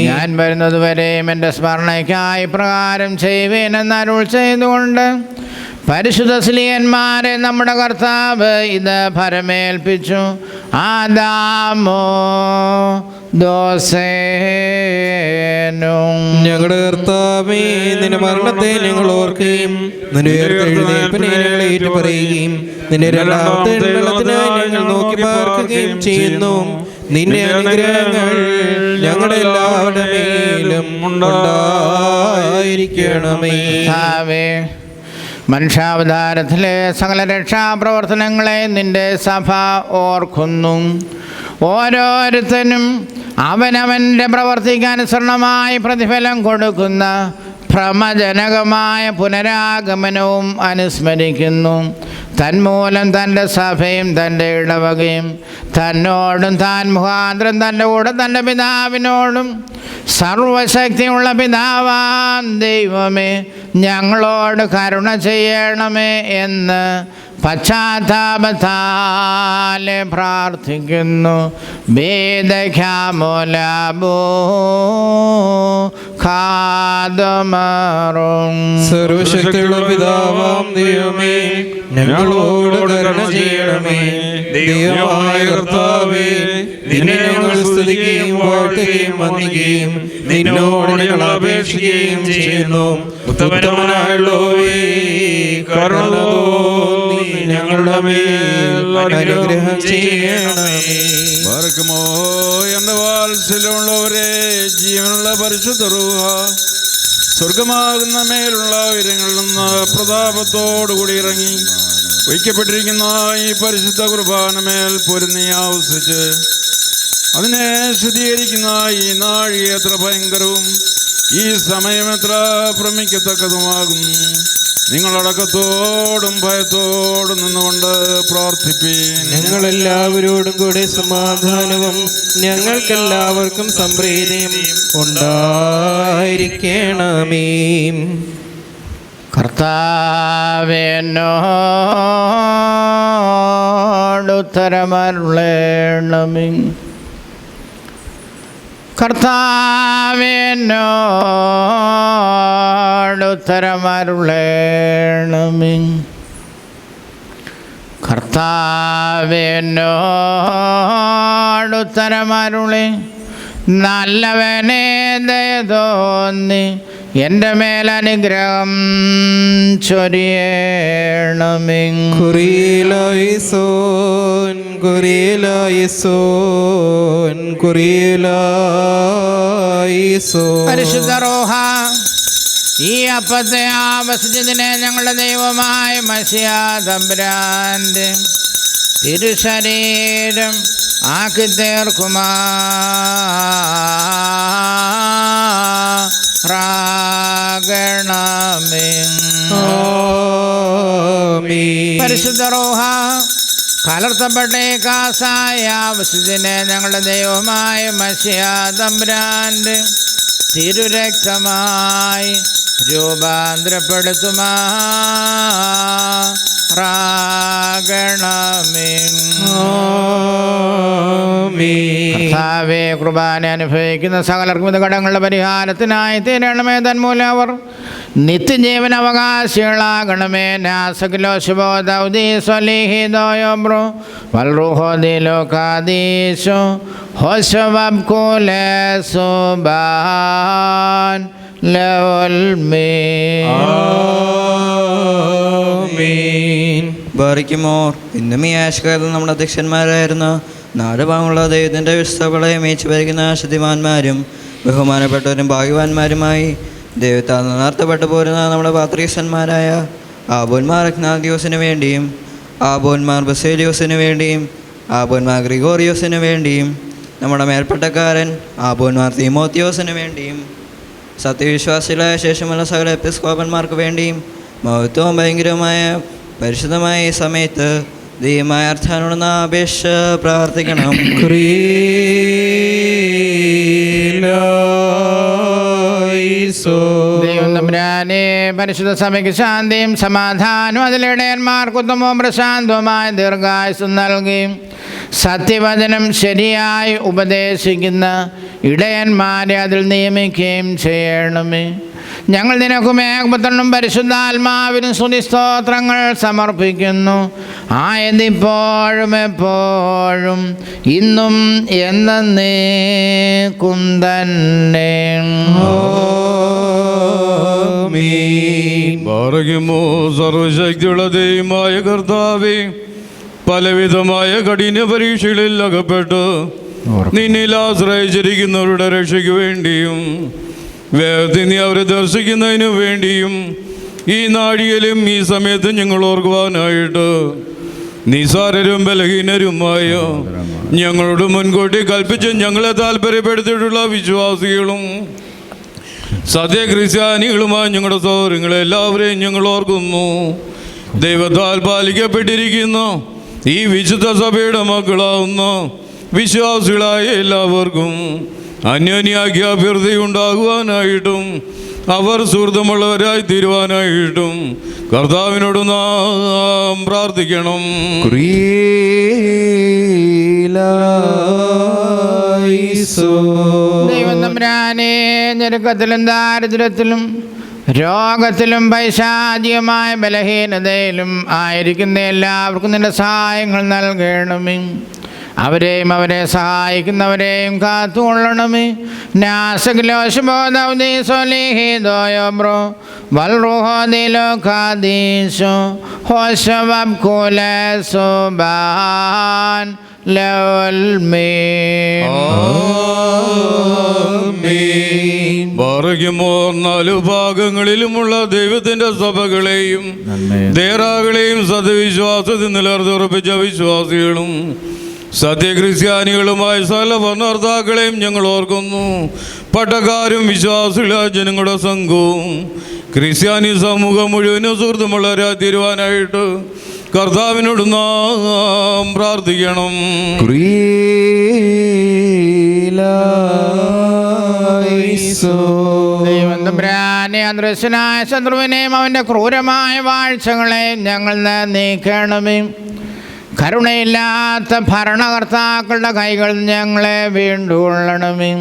Speaker 2: ഞാൻ വരുന്നതുവരെയും എൻ്റെ സ്മരണയ്ക്കായി പ്രകാരം ചെയ്യുവേനെന്ന് അരുൾ ചെയ്തുകൊണ്ട് പരിശുദ്ധ സ്ലീഹന്മാരെ നമ്മുടെ കർത്താവ് ഇത് ഭരമേൽപ്പിച്ചു. ആദാമോ ദോസേനും.
Speaker 1: ഞങ്ങളുടെ കർത്താവേ, നിന്റെ മരണത്തെ ഞങ്ങൾ ഓർക്കുകയും നിന്റെ ഉയർത്തെഴുന്നേൽപ്പിനെ ഞങ്ങൾ ഏറ്റുപറയുകയും നിന്റെ രണ്ടാമത്തെ എഴുന്നള്ളത്തിനായി ഞങ്ങൾ നോക്കി പാർക്കുകയും ചെയ്യുന്നു. നിന്റെ അനുഗ്രഹങ്ങൾ ഞങ്ങളുടെ എല്ലാവരുടെ മേലും ഉണ്ടായിരിക്കണമേ.
Speaker 2: മനുഷ്യാവതാരത്തിലെ സകല രക്ഷാപ്രവർത്തനങ്ങളെ നിന്റെ സഭ ഓർക്കുന്നു. ഓരോരുത്തനും അവനവൻ്റെ പ്രവർത്തിക്ക് അനുസരണമായി പ്രതിഫലം കൊടുക്കുന്ന ഭ്രമജനകമായ പുനരാഗമനവും അനുസ്മരിക്കുന്നു. തന്മൂലം തൻ്റെ സഭയും തൻ്റെ ഇടവകയും തന്നോടും താൻ മുഖാന്തരം തൻ്റെ കൂടെ തൻ്റെ പിതാവിനോടും സർവശക്തിയുള്ള പിതാവാം ദൈവമേ, ഞങ്ങളോട് കരുണ ചെയ്യണമേ എന്ന് പശ്ചാത്താപത്താലെ പ്രാർത്ഥിക്കുന്നു.
Speaker 1: സർവശക്തിയുള്ള പിതാവാം ദൈവമേ, ഞങ്ങളോട് കരുണ ചെയ്യണമേ. ദൈവമായ കർത്താവേ, നിന്നെ ഞങ്ങൾ സ്തുതിക്കുകയും വാഴ്ത്തുകയും വന്ദിക്കുകയും നിന്നോട് ഞങ്ങൾ അപേക്ഷിക്കുകയും ചെയ്യുന്നു. ഉത്തമനായുള്ളവേ, കരുണ തോന്നി ഞങ്ങളുടെ മേൽ അനുഗ്രഹം ചെയ്യണമേ.
Speaker 3: പാർക്കുമോ എന്റെ വാത്സല്യമുള്ളവരെ, ജീവനുള്ള പരിശുദ്ധ റൂഹ സ്വർഗമാകുന്ന മേലുള്ള ഉയരങ്ങളിൽ നിന്ന് പ്രതാപത്തോടുകൂടി ഇറങ്ങി വയ്ക്കപ്പെട്ടിരിക്കുന്ന ഈ പരിശുദ്ധ കുർബാനമേൽ പൊരുന്നി ആവസിച്ച് അതിനെ ശുദ്ധീകരിക്കുന്ന ഈ നാഴി എത്ര ഭയങ്കരവും ഈ സമയം എത്ര ഭ്രമിക്കത്തക്കതുമാകുന്നു. നിങ്ങളടക്കത്തോടും ഭയത്തോടും നിന്നുകൊണ്ട് പ്രാർത്ഥിപ്പീൻ.
Speaker 1: ഞങ്ങളെല്ലാവരോടും കൂടെ സമാധാനവും ഞങ്ങൾക്കെല്ലാവർക്കും സംപ്രീതിയും ഉണ്ടായിരിക്കണമേ.
Speaker 2: കർത്താവിനോടുത്തരമരുളേണമേ. കർത്താവിനോടുത്തരമരുളേണമേ. കർത്താവിനോടുത്തരമരുളി നല്ലവനെ ദയ തോന്നി എൻ്റെ മേലനുഗ്രഹം ചൊരിയണമേ.
Speaker 1: കുറിയിലായിസോൻ കുറിയിലായിസോൻ കുറിയിലായിസോൻ.
Speaker 2: പരിശുദ്ധ റൂഹ ഈ അപ്പത്തെ ആവസിച്ചതിനെ ഞങ്ങളുടെ ദൈവമായ മശിഹാ തമ്പുരാന്റെ തിരുശരീരം ആക്കി തീർക്കുമാറാകണമേ. പരിശുദ്ധ റൂഹ കലർത്തപ്പെട്ട കാസായ ആവസിച്ചതിനെ ഞങ്ങളുടെ ദൈവമായ മശിഹാ തമ്പുരാന്റെ തിരുരക്തമായി രൂപാന്തരപ്പെടുത്തുമാറാകണമേ. കർത്താവേ, കുർബാന അനുഭവിക്കുന്ന സകലർക്കും ഇത് കടങ്ങളുടെ പരിഹാരത്തിനായി തീരണമേ. തന്മൂലം അവർ നിത്യജീവൻ അവകാശികളാകണമേ. നാസകിലോശുബോധൗദീസ്വലിഹിദോയോബ്രോ വൽറുഹോദിലോകാദീശോ ഹോശവബ്കുലേസുബാൻ
Speaker 1: ആമീൻ.
Speaker 5: ബാറിക്കുമോർ ഇന്നും ഈ ആശകാലത്ത് നമ്മുടെ അധ്യക്ഷന്മാരായിരുന്ന നാടുഭാഗമുള്ള ദൈവത്തിൻ്റെ വിശ്വസഭകളെ മേച്ചു ഭരിക്കുന്ന ശുദ്ധിമാന്മാരും ബഹുമാനപ്പെട്ടവരും ഭാഗ്യവാന്മാരുമായി ദൈവത്താൽ നടത്തപ്പെട്ടു പോരുന്ന നമ്മുടെ പാത്രീസന്മാരായ ആബോന്മാർ അഗ്നാദിയോസിന് വേണ്ടിയും ആബോന്മാർ ബസേലിയോസിന് വേണ്ടിയും ആബോന്മാർ ഗ്രിഗോറിയോസിന് വേണ്ടിയും നമ്മുടെ മേൽപ്പട്ടക്കാരൻ ആബോന്മാർ തീമോത്തിയോസിന് വേണ്ടിയും സത്യവിശ്വാസികളായ ശേഷമുള്ള സകല എപ്പിസ്കോപ്പന്മാർക്ക് വേണ്ടിയും മഹത്വവും ഭയങ്കരവുമായ പരിശുദ്ധമായ ഈ സമയത്ത് ദൈവമായ അർത്ഥാനോടുന്ന അപേക്ഷ പ്രാർത്ഥിക്കണം.
Speaker 2: ദൈവം തമ്പുരാനെ, പരിശുദ്ധ സഭയ്ക്ക് ശാന്തിയും സമാധാനവും അതിലിടയന്മാർക്ക് ഉത്തമവും പ്രശാന്തവുമായ ദീർഘായുസ്സും നൽകി സത്യവചനം ശരിയായി ഉപദേശിക്കുന്ന ഇടയന്മാരെ അതിൽ നിയമിക്കുകയും ചെയ്യണമേ. ഞങ്ങൾ നിനക്കും ഏകപുത്രനും പരിശുദ്ധാത്മാവിനും സ്തുതിസ്തോത്രങ്ങൾ സമർപ്പിക്കുന്നു. ആയതിപ്പോഴും എപ്പോഴും ഇന്നും എന്നേക്കും തന്നെ.
Speaker 3: പറയുമോ സർവശക്തിയുള്ള ദൈവമായ കർത്താവേ, പലവിധമായ കഠിന പരീക്ഷകളിൽ അകപ്പെട്ട് നിന്നിൽ ആശ്രയിച്ചിരിക്കുന്നവരുടെ രക്ഷയ്ക്ക് വേണ്ടിയും വേഗത്തിൽ നീ അവരെ ദർശിക്കുന്നതിനു വേണ്ടിയും ഈ നാഴികയിലും ഈ സമയത്ത് ഞങ്ങൾ ഓർക്കുവാനായിട്ട് നിസാരരും ബലഹീനരുമായ ഞങ്ങളോട് മുൻകൂട്ടി കൽപ്പിച്ച് ഞങ്ങളെ താല്പര്യപ്പെടുത്തിയിട്ടുള്ള വിശ്വാസികളും സത്യക്രിസ്ത്യാനികളുമായി ഞങ്ങളുടെ സഹോദരങ്ങളെ എല്ലാവരെയും ഞങ്ങൾ ഓർക്കുന്നു. ദൈവത്താൽ പാലിക്കപ്പെട്ടിരിക്കുന്ന ഈ വിശുദ്ധ സഭയുടെ മക്കളാവുന്ന വിശ്വാസികളായ എല്ലാവർക്കും അന്യോന്യാഭ്യർത്ഥിയുണ്ടാകുവാനായിട്ടും അവർ സുഹൃത്തുമുള്ളവരായി തീരുവാനായിട്ടും കർത്താവിനോട് നാം പ്രാർത്ഥിക്കണം.
Speaker 2: ദൈവം തമ്പുരാനെ, ഞെരുക്കത്തിലും ദാരിദ്ര്യത്തിലും രോഗത്തിലും പൈശാചികമായ ബലഹീനതയിലും ആയിരിക്കുന്ന എല്ലാവർക്കും നിന്റെ സഹായങ്ങൾ നൽകണമേ. അവരെയും അവരെ സഹായിക്കുന്നവരെയും കാത്തുകൊള്ളണമേ. നാസകിലോശുബോധൗദീസ്വലിഹിദോയോബ്രോ വൽറുഹോദിലോകാദീശോ ഹോശവബ്കുലേസുബാൻ
Speaker 3: പറയുമോ നാലു ഭാഗങ്ങളിലുമുള്ള ദൈവത്തിന്റെ സഭകളെയും ദേറാകളെയും സത്യവിശ്വാസത്തിൽ നിലനിർത്തുറപ്പിച്ച വിശ്വാസികളും സത്യക്രിസ്ത്യാനികളുമായ സകല ഭരണകർത്താക്കളെയും ഞങ്ങൾ ഓർക്കുന്നു. പട്ടക്കാരും വിശ്വാസികളായ ജനങ്ങളുടെ സംഘവും ക്രിസ്ത്യാനി സമൂഹം മുഴുവനും സുഹൃത്തുമുള്ളവരായി തീരുവാനായിട്ട് കർത്താവിനോട് നാം പ്രാർത്ഥിക്കണം.
Speaker 2: ദൈവം തമ്പുരാനെ, അദൃശ്യനായ ശത്രുവിനെയും അവൻ്റെ ക്രൂരമായ വാഴ്ചകളെയും ഞങ്ങൾ നീക്കണമേ. കരുണയില്ലാത്ത ഭരണകർത്താക്കളുടെ കൈകൾ ഞങ്ങളെ വീണ്ടുകൊള്ളണമേ.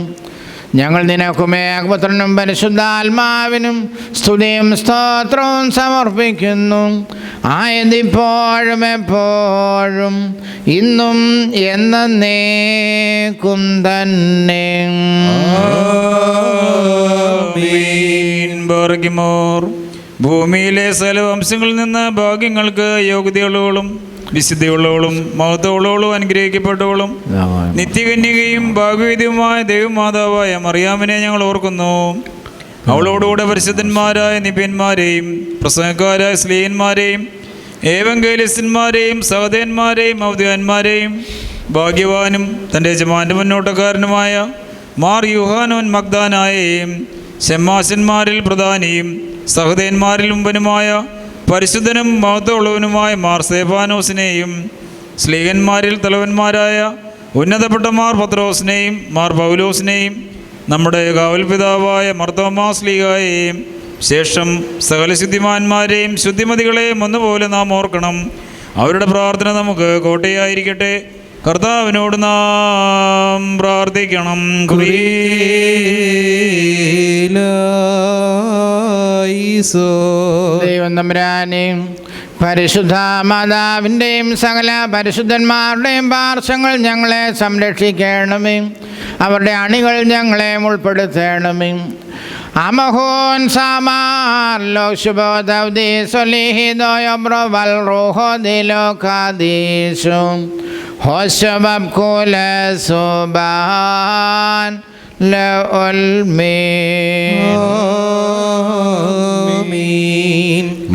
Speaker 2: ഞങ്ങൾ നിനക്കും ഏകപുത്രനും പരിശുദ്ധാത്മാവിനും സ്തുതിയും സ്തോത്രവും സമർപ്പിക്കുന്നു. ആയതിപ്പോഴും എപ്പോഴും ഇന്നും എന്നേക്കും തന്നെ.
Speaker 4: ഭൂമിയിലെ സകല വംശങ്ങളിൽ നിന്ന് ഭാഗ്യങ്ങൾക്ക് യോഗ്യതയുള്ളവളും വിശുദ്ധിയുള്ളവളും മഹത്വമുള്ളവളും അനുഗ്രഹിക്കപ്പെട്ടവളും നിത്യകന്യകയും ഭാഗ്യവതിയുമായ ദൈവമാതാവായ മറിയാമിനെ ഞങ്ങൾ ഓർക്കുന്നു. അവളോടുകൂടെ പരിശുദ്ധന്മാരായ നിബ്യന്മാരെയും പ്രസംഗക്കാരായ സ്ലീഹന്മാരെയും ഏവങ്കേലിസ്തന്മാരെയും സഹോദരന്മാരെയും ഔദ്യാന്മാരെയും ഭാഗ്യവാനും തൻ്റെ യജമാൻ്റെ മുന്നോട്ടക്കാരനുമായ മാർ യൂഹാനോൻ മഗ്ദാനായെയും ശമ്മാശന്മാരിൽ പ്രധാനിയും സഹോദരന്മാരിൽ മുമ്പനുമായ പരിശുദ്ധനും മഹത്വമുള്ളവനുമായ മാർ സ്തേഫാനോസിനെയും സ്ലീഹന്മാരിൽ തലവന്മാരായ ഉന്നതപ്പെട്ട മാർ പത്രോസിനെയും മാർ പൗലോസിനെയും നമ്മുടെ കാവൽ പിതാവായ മർത്തോമാ സ്ലീഹായെയും ശേഷം സകല ശുദ്ധിമാന്മാരെയും ശുദ്ധിമതികളെയും ഒന്നുപോലെ നാം ഓർക്കണം. അവരുടെ പ്രാർത്ഥന നമുക്ക് കോട്ടയായിരിക്കട്ടെ. കർത്താവിനോട് നാം പ്രാർത്ഥിക്കണം.
Speaker 2: ദൈവം തമ്പുരാനെ, പരിശുദ്ധ മാതാവിൻ്റെയും സകല പരിശുദ്ധന്മാരുടെയും പാർശ്വങ്ങൾ ഞങ്ങളെ സംരക്ഷിക്കണമേ. അവരുടെ അണികൾ ഞങ്ങളെ ഉൾപ്പെടുത്തണമേ. അമഹോൻ സാമാർ ലോശുബോധി സൊലിഹിദോയോബ്രോവൽ റോഹോദിലോ കാദീശു ഹോശബബ് കുലസുബാൻ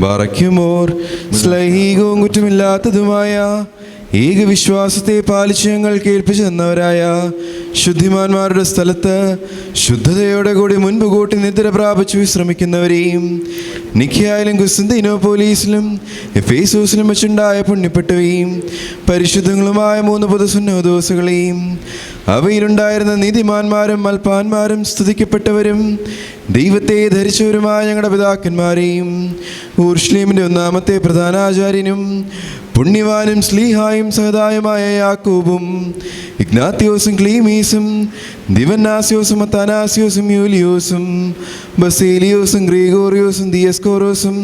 Speaker 1: ബറയ്ക്കുമോർ ശ്ലൈഹികവും കുറ്റമില്ലാത്തതുമായ ഏകവിശ്വാസത്തെ പാലിച്ച് ഞങ്ങൾ കേൾപ്പിച്ചു തന്നവരായ ശുദ്ധിമാന്മാരുടെ സ്ഥലത്ത് ശുദ്ധതയോടെ കൂടി മുൻപ് കൂട്ടി നിദ്ര പ്രാപിച്ചു വിശ്രമിക്കുന്നവരെയും നിഖ്യായാലും കുസ്തീനോപോലീസിലും എഫേസോസിലും വെച്ചുണ്ടായ പുണ്യപ്പെട്ടവയും പരിശുദ്ധങ്ങളുമായ 3 പൊതുസുന്നോദോസുകളെയും അവയിലുണ്ടായിരുന്ന നീതിമാന്മാരും അൽപ്പാന്മാരും സ്തുതിക്കപ്പെട്ടവരും ദൈവത്തെ ധരിച്ചവരുമായ ഞങ്ങളുടെ പിതാക്കന്മാരെയും ഊർഷ്ലീമിൻ്റെ 1-ാമത്തെ പ്രധാനാചാര്യനും പുണ്യവാനും സ്ലീഹായും സഹതായുമായ യാക്കോബും ഇഗ്നാത്യോസും ക്ലീമീസും ദിവന്നാസ്യോസും അത്താനാസ്യോസും യൂലിയോസും ബസേലിയോസും ഗ്രീഗോറിയോസും ദിയസ്കോറോസും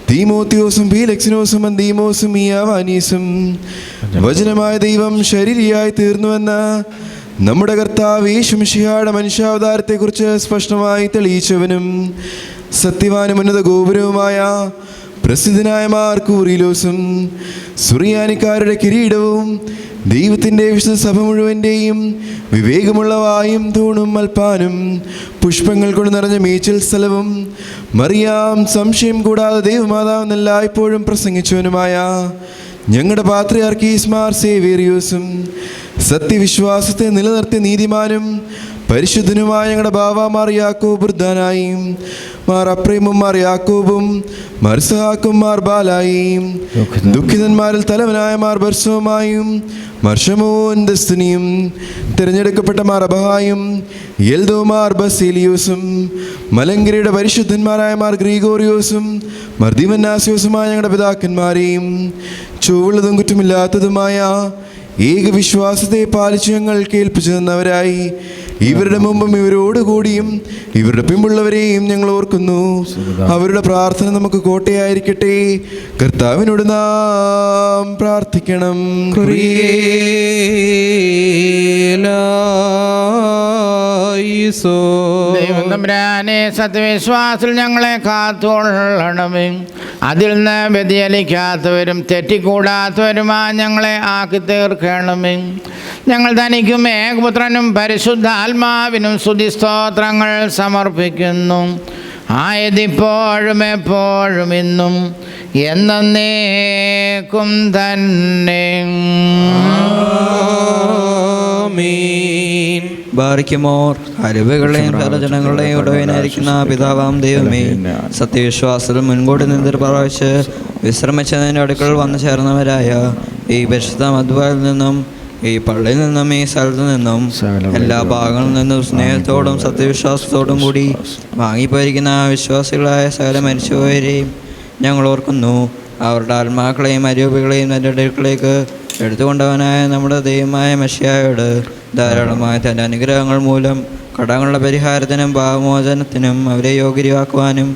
Speaker 1: തീമോത്തിയോസും ഫീലക്സിനോസും അന്തീമോസും ഇയാവാനീസും വചനമായ ദൈവം ശരീരിയായി തീർന്നുവെന്ന നമ്മുടെ കർത്താവ് യേശുമിശിഹായുടെ മനുഷ്യാവതാരത്തെക്കുറിച്ച് സ്പഷ്ടമായി തെളിയിച്ചവനും സത്യവാനും ഉന്നത ഗോപുരവുമായ പ്രസിദ്ധനായ മാർക്കൂറിലോസും സുറിയാനിക്കാരുടെ കിരീടവും ദൈവത്തിൻ്റെ വിശുദ്ധ സഭ മുഴുവൻ്റെയും വിവേകമുള്ള വായും തൂണും അൽപ്പാനും പുഷ്പങ്ങൾ കൊണ്ട് നിറഞ്ഞ മേച്ചിൽ സ്ഥലവും മറിയാം സംശയം കൂടാതെ ദൈവമാതാവെന്നെല്ലായ്പ്പോഴും പ്രസംഗിച്ചവനുമായ ഞങ്ങളുടെ പാത്രിയാർക്കീസ് മാർ സേവേറിയോസും സത്യവിശ്വാസത്തെ നിലനിർത്തിയ നീതിമാനും പരിശുദ്ധനുമായ ഞങ്ങളുടെ ബാവാമാർ യാക്കോബ് ബുർദാനായും മാർ അപ്രേമും മാർ യാക്കോബും മാർ സഹാക്കും മാർ ബാലായും ദുഃഖിതന്മാരിൽ തലവനായ മാർ ബർസോമായും മാർ ഷമോൻ ദസ്തനിയും തിരഞ്ഞെടുക്കപ്പെട്ട മാർ അബഹായും എൽദോ മാർ ബസേലിയോസും മലങ്കരയുടെ പരിശുദ്ധന്മാരായ മാർ ഗ്രീഗോറിയോസും മാർ ദിവന്നാസ്യോസുമായ ഞങ്ങളുടെ പിതാക്കന്മാരെയും ചൊവ്വുള്ളതും കുറ്റമില്ലാത്തതുമായ ഏകവിശ്വാസത്തെ പാലിച്ച് ഞങ്ങൾ കേൾപ്പിച്ചു തന്നവരായി ഇവരുടെ മുമ്പും ഇവരോടുകൂടിയും ഇവരുടെ പിമ്പുള്ളവരെയും ഞങ്ങൾ ഓർക്കുന്നു. അവരുടെ പ്രാർത്ഥന നമുക്ക് കോട്ടയായിരിക്കട്ടെ. കർത്താവിനോട് നാം പ്രാർത്ഥിക്കണം.
Speaker 2: ദൈവം തമ്പുരാനെ, സത്യവിശ്വാസത്തിൽ ഞങ്ങളെ കാത്തുകൊള്ളണമേ. അതിൽ നിന്ന് വ്യതിചലിക്കാത്തവരും തെറ്റിക്കൂടാത്തവരുമാ ഞങ്ങളെ ആക്കി തീർക്കണമേ. ഞങ്ങൾ തനിക്കും ഏകപുത്രനും പരിശുദ്ധാത്മാവിനും സ്തുതിസ്തോത്രങ്ങൾ സമർപ്പിക്കുന്നു. ആയതിപ്പോഴും എപ്പോഴും ഇന്നും എന്നേക്കും തന്നെ.
Speaker 5: ബാറിക്കുമോർ അറിവുകളെയും സർജനങ്ങളുടെയും ഉടവനായിരിക്കുന്ന പിതാവാം ദൈവമേ, സത്യവിശ്വാസത്തിൽ മുൻകൂട്ടി നിന്നിർ പ്രാപിച്ച് വിശ്രമിച്ചതിൻ്റെ അടുക്കൾ വന്നു ചേർന്നവരായ ഈ പരിശുദ്ധ മദ്വായിൽ നിന്നും ഈ പള്ളിയിൽ നിന്നും ഈ സ്ഥലത്തു നിന്നും എല്ലാ ഭാഗങ്ങളിൽ നിന്നും സ്നേഹത്തോടും സത്യവിശ്വാസത്തോടും കൂടി വാങ്ങിപ്പോയിരിക്കുന്ന വിശ്വാസികളായ സകല മരിച്ചുപോയവരെയും ഞങ്ങൾ ഓർക്കുന്നു. അവരുടെ ആത്മാക്കളെയും അരൂപികളെയും തൻ്റെ അടുക്കളേക്ക് എടുത്തുകൊണ്ടവനായ നമ്മുടെ ദൈവമായ മെശിഹായോട് ധാരാളമായ തൻ്റെ അനുഗ്രഹങ്ങൾ മൂലം കടങ്ങളുടെ പരിഹാരത്തിനും പാപമോചനത്തിനും അവരെ യോഗ്യരാക്കുവാനും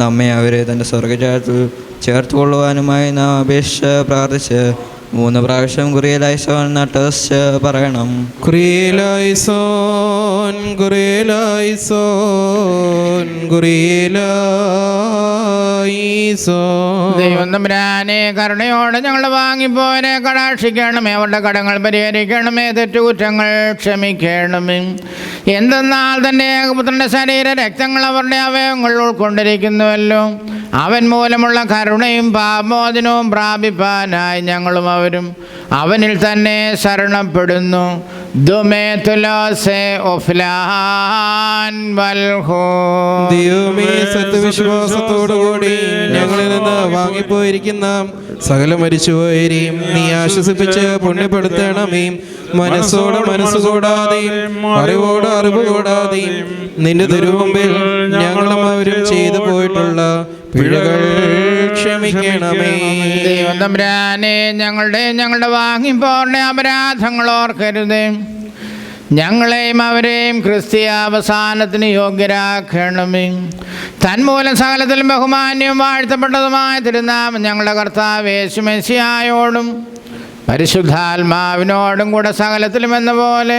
Speaker 5: നമ്മെ അവരെ തൻ്റെ സ്വർഗജാലത്തിൽ ചേർത്തുകൊള്ളുവാനുമായി നാം അപേക്ഷിച്ച് പ്രാർത്ഥിച്ച് 3 പ്രാവശ്യം കുറിയലായിസോൻ നട്ടസ് പറയണം.
Speaker 1: കുറിയലായിസോൻ കുറിയലായിസോൻ കുറിയലായിസോൻ.
Speaker 2: ദൈവം തമ്പുരാനെ, കരുണയോടെ ഞങ്ങൾ വാങ്ങിപ്പോരെ കടാക്ഷിക്കണമേ. അവരുടെ കടങ്ങൾ പരിഹരിക്കണമേ, തെറ്റുകുറ്റങ്ങൾ ക്ഷമിക്കണമേ. എന്തെന്നാൽ തൻ്റെ ഏകപുത്രൻ്റെ ശരീര രക്തങ്ങൾ അവരുടെ അവയവങ്ങൾ ഉൾക്കൊണ്ടിരിക്കുന്നുവല്ലോ. അവൻ മൂലമുള്ള കരുണയും പാപമോചനവും പ്രാപിപ്പാനായി ഞങ്ങളും അവരും അവനിൽ തന്നെ ശരണപ്പെടുന്നു.
Speaker 1: ദൈവമേ, സത്യവിശ്വാസത്തോടുകൂടി ഞങ്ങളിൽ നിന്ന് വാങ്ങിപ്പോയിരിക്കുന്ന സകല മരിച്ചുപോയരെയും നീ ആശ്വസിപ്പിച്ച് പുണ്യപ്പെടുത്തണമേ. മനസ്സോടെ മനസ്സുകൂടാതെയും അറിവോട് അറിവ് കൂടാതെയും നിന്റെ തിരുമുമ്പിൽ ഞങ്ങളും അവരും ചെയ്തു പോയിട്ടുള്ള പിഴകൾ ക്ഷമിക്കണമേ.
Speaker 2: ദൈവം തമ്പുരാനെ, ഞങ്ങളുടെ വാങ്ങിപ്പോരുടെ അപരാധങ്ങൾ ഓർക്കരുതേ. ഞങ്ങളെയും അവരെയും ക്രിസ്തീയ അവസാനത്തിന് യോഗ്യരാക്കണമേ. തന്മൂലം സകലത്തിലും ബഹുമാന്യവും വാഴ്ത്തപ്പെട്ടതുമായ തിരുനാമം ഞങ്ങളുടെ കർത്താവ് യേശു മെസ്സിഹായോടും പരിശുദ്ധാത്മാവിനോടും കൂടെ സകലത്തിലും എന്ന പോലെ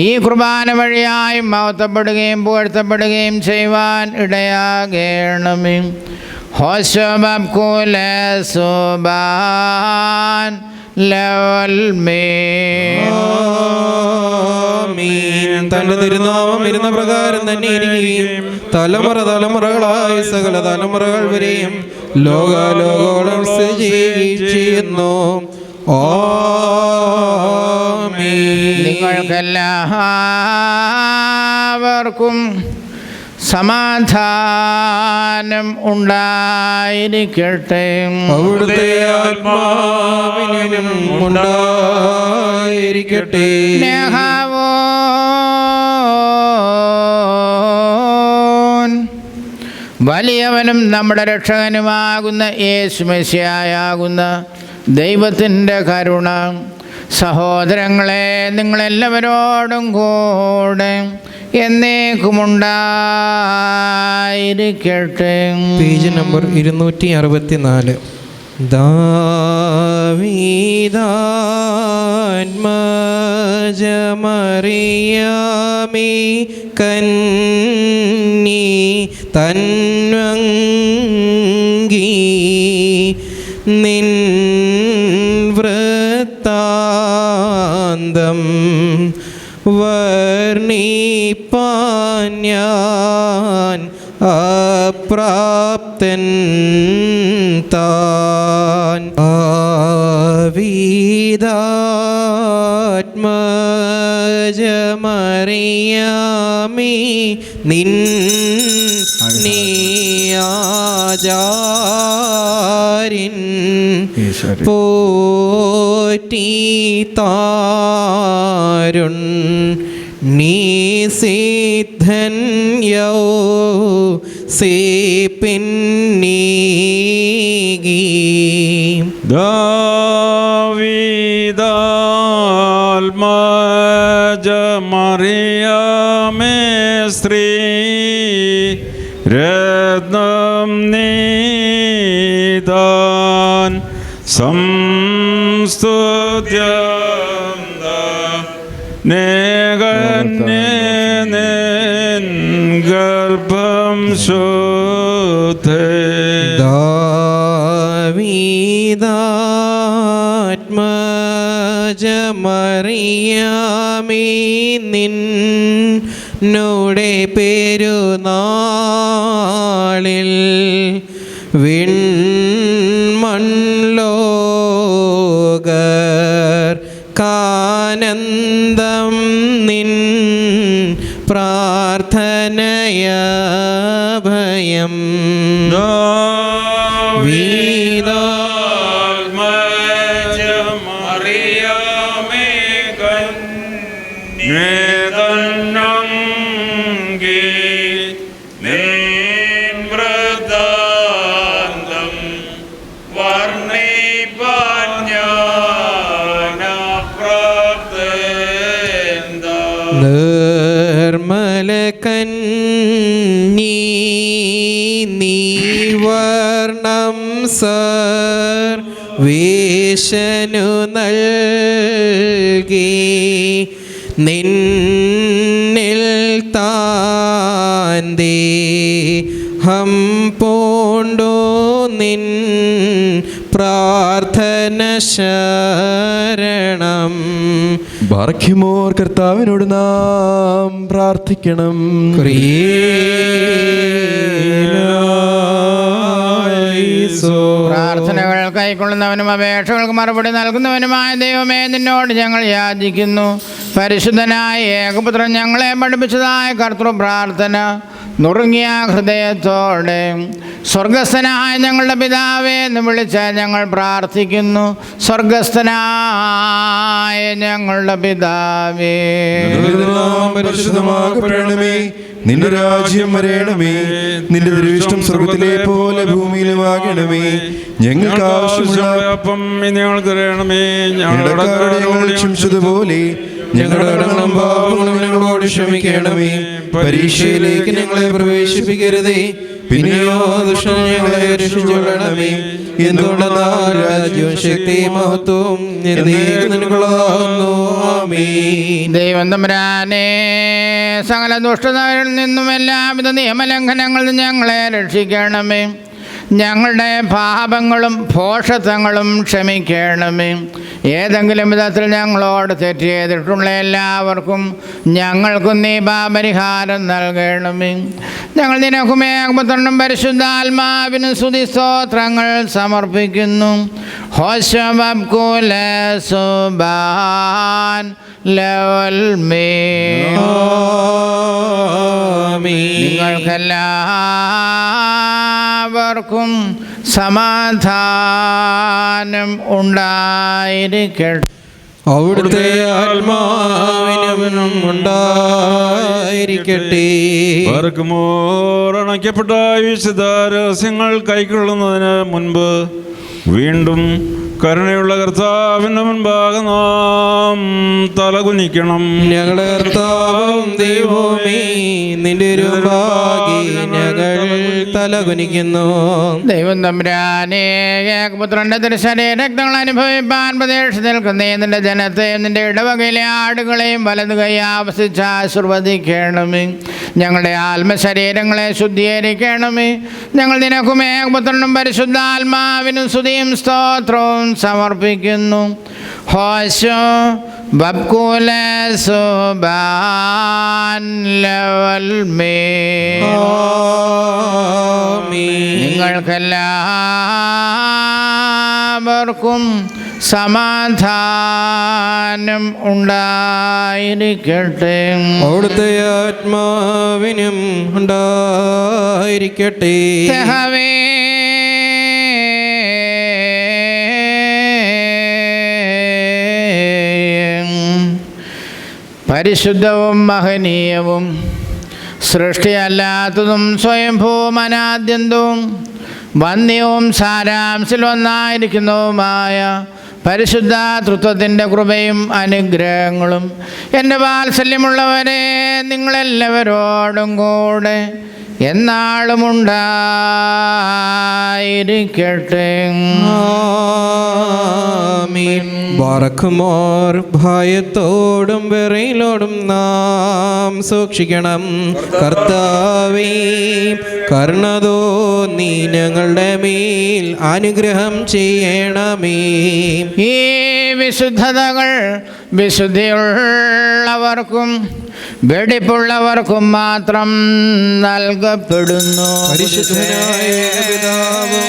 Speaker 2: ഈ കുർബാന വഴിയായും മഹത്വപ്പെടുകയും പുകഴ്ത്തപ്പെടുകയും ചെയ്യുവാൻ ഇടയാകണമേ. ഹോശബബ് കുലസുബാൻ
Speaker 1: തന്റെ തിരുനാമം ഇരുന്ന പ്രകാരം തന്നെ ഇരിക്കുകയും തലമുറ തലമുറകളായി സകല തലമുറകൾ വരെയും ലോകാലോകോളം സ്ഥിതി ചെയ്യുന്നു.
Speaker 2: നിങ്ങൾക്കെല്ലാവർക്കും സമാധാനം ഉണ്ടായിരിക്കട്ടെ.
Speaker 1: അവിടുത്തെ ആത്മാവിനും ഉണ്ടായിരിക്കട്ടെ.
Speaker 2: വലിയവനും നമ്മുടെ രക്ഷകനുമാകുന്ന യേശു മെസ്സിഹായാകുന്ന ദൈവത്തിൻ്റെ കരുണ സഹോദരങ്ങളെ നിങ്ങളെല്ലാവരോടും കൂടെ എന്നേക്കുമുണ്ടായിരിക്കട്ടെ.
Speaker 1: Page number 264. ദാവീദാത്മജമറിയാമി കന്നി തന്വങ്കി നിൻ വൃത്താന്തം വർണ്ണിപ്പാൻ ഞാൻ അപ്രാപ്തൻ താൻ. ആവീദാത്മജമറിയാമി നിൻ നീയാചാരിൻ പോറ്റി താരുൺ നീ സിദ്ധൻ യൗ സേപ്പിന്നീകി
Speaker 6: ദാവീദാത്മജമറിയാമേ സ്ത്രീ രത്നം നീതാൻ സംസ്തുത്യം നേകന്യൻ ഗർഭം ശോധേ.
Speaker 1: ദാവീദാത്മജമറിയാമി നിന്നുടെ പെരുനാളിൽ വിൺമൺലോകർ കാനന്ദം നിൻ പ്രാർത്ഥനയഭയം.
Speaker 6: ദാവീദാത്മജമറിയാമേ കന്യകനങ്കി നിൻ വൃത്താന്തം വർണ്ണിപ്പാൻ ഞാൻ അപ്രാപ്തൻ താൻ.
Speaker 1: നിർമ്മലകന്നി നീവർണം സർവേശനു നൽകി നിന്നിൽ താന്തേ ഹം പോണ്ടോ നിൻ പ്രാർത്ഥന ശരണം.
Speaker 7: ബാർഖ്യമോർ കർത്താവിനോട് നാം പ്രാർത്ഥിക്കണം.
Speaker 2: പ്രാർത്ഥനകൾ കൈക്കൊള്ളുന്നവനും അപേക്ഷകൾക്ക് മറുപടി നൽകുന്നവനുമായ ദൈവമേ, നിന്നോട് ഞങ്ങൾ യാചിക്കുന്നു. പരിശുദ്ധനായ ഏകപുത്രൻ ഞങ്ങളെ പഠിപ്പിച്ചതായ കർത്തൃ പ്രാർത്ഥന നുറുങ്ങിയ ഹൃദയത്തോടെ സ്വർഗസ്ഥനായ ഞങ്ങളുടെ പിതാവേ എന്ന് വിളിച്ച് ഞങ്ങൾ പ്രാർത്ഥിക്കുന്നു. സ്വർഗസ്ഥനായ ഞങ്ങളുടെ പിതാവേ,
Speaker 7: പരിശുദ്ധമാകപ്പെടണമേ. നിന്റെ രാജ്യം വരേണമേ. നിന്റെ ദൃഷ്ടം സ്വർഗത്തിലെ പോലെ ഭൂമിയിലുമാകണമേ. ഞങ്ങൾക്ക് ആവശ്യമുള്ള
Speaker 8: അപ്പം ഞങ്ങൾക്ക് തരണമേ.
Speaker 7: ഞങ്ങളുടെ ഞങ്ങൾ ക്ഷമിച്ചതുപോലെ ഞങ്ങളുടെ കടങ്ങളും പാപങ്ങളും ഞങ്ങളോട് ക്ഷമിക്കണമേ. പരീക്ഷയിലേക്ക് ഞങ്ങളെ പ്രവേശിപ്പിക്കരുതേ, പിന്നെയോ ദുഷ്ടൻ ഞങ്ങളെ രക്ഷിച്ചുകൊള്ളണമേ. എന്തുകൊണ്ടെന്നാൽ രാജ്യവും ശക്തിയും മഹത്വവും എന്നേക്കും നിനക്കുള്ളതാകുന്നു. ആമേൻ.
Speaker 2: ദൈവം തമ്പുരാനെ, സകല ദുഷ്ടതകളിൽ നിന്നും എല്ലാവിധ നിയമലംഘനങ്ങളിൽ നിന്നും ഞങ്ങളെ രക്ഷിക്കണമേ. ഞങ്ങളുടെ പാപങ്ങളും ഭോഷത്വങ്ങളും ക്ഷമിക്കണമേ. ഏതെങ്കിലും വിധത്തിൽ ഞങ്ങളോട് തെറ്റ് ചെയ്തിട്ടുള്ള എല്ലാവർക്കും ഞങ്ങൾക്കും നീ പാപപരിഹാരം നൽകണമേ. ഞങ്ങൾ നിനക്കുമേ പുത്രനും പരിശുദ്ധാത്മാവിനും സ്തുതി സ്തോത്രങ്ങൾ സമർപ്പിക്കുന്നു. നിങ്ങൾക്കെല്ലാവർക്കും സമാധാനം ഉണ്ടായിരിക്കട്ടെ.
Speaker 1: അവിടുത്തെ ആത്മാവിനും ഉണ്ടായിരിക്കട്ടെ.
Speaker 8: അണയ്ക്കപ്പെട്ട വിശുദ്ധ രഹസ്യങ്ങൾ കൈക്കൊള്ളുന്നതിന് മുൻപ് വീണ്ടും കരുണയുള്ള കർത്താവിൻ്റെ മുൻപാകെ നാം തലകുനിക്കണം.
Speaker 1: ഞങ്ങളുടെ കർത്താവും ദൈവമേ, നിന്റെ രൂപാകി ഞങ്ങൾ തലകുനിക്കുന്നു.
Speaker 2: ദൈവം തമ്പുരാനെ, ഏകപുത്രന്റെ തിരുശരീര രക്തങ്ങൾ അനുഭവിപ്പാൻ പ്രതീക്ഷ നിൽക്കുന്ന നിന്റെ ജനത്തെയും നിന്റെ ഇടവകയിലെ ആടുകളെയും വലതു കൈ ആവസിച്ച് ആശീർവദിക്കണമേ. ഞങ്ങളുടെ ആത്മശരീരങ്ങളെ ശുദ്ധീകരിക്കണമേ. ഞങ്ങൾ നിനക്കും ഏകപുത്രനും പരിശുദ്ധാത്മാവിനും സ്തുതിയും സ്തോത്രവും സമർപ്പിക്കുന്നു. ഹോശോ നിങ്ങൾക്കെല്ലാവർക്കും സമാധാനം ഉണ്ടായിരിക്കട്ടെ.
Speaker 1: അവിടുത്തെ ആത്മാവിനും ഉണ്ടായിരിക്കട്ടെ.
Speaker 2: പരിശുദ്ധവും മഹനീയവും സൃഷ്ടിയല്ലാത്തതും സ്വയംഭൂവും അനാദ്യന്തവും വന്യവും സാരാംശത്തിൽ ഒന്നായിരിക്കുന്നതുമായ പരിശുദ്ധ തൃത്വത്തിൻ്റെ കൃപയും അനുഗ്രഹങ്ങളും എൻ്റെ വാത്സല്യമുള്ളവരെ നിങ്ങളെല്ലാവരോടും കൂടെ എന്നാളും ഉണ്ടായിരിക്കട്ടെ.
Speaker 1: ആമീൻ. ബാറക്കുമോർ, ഭയത്തോടും വിറയിലോടും നാം സൂക്ഷിക്കണം. കർത്താവേ, കരുണ തോന്നി ഞങ്ങളുടെ മേൽ അനുഗ്രഹം ചെയ്യണമേ.
Speaker 2: ഈ വിശുദ്ധതകൾ വിശുദ്ധിയുള്ളവർക്കും വെടിപ്പുള്ളവർക്കും മാത്രം നൽകപ്പെടുന്നു.
Speaker 1: പരിശുദ്ധനായ പിതാവും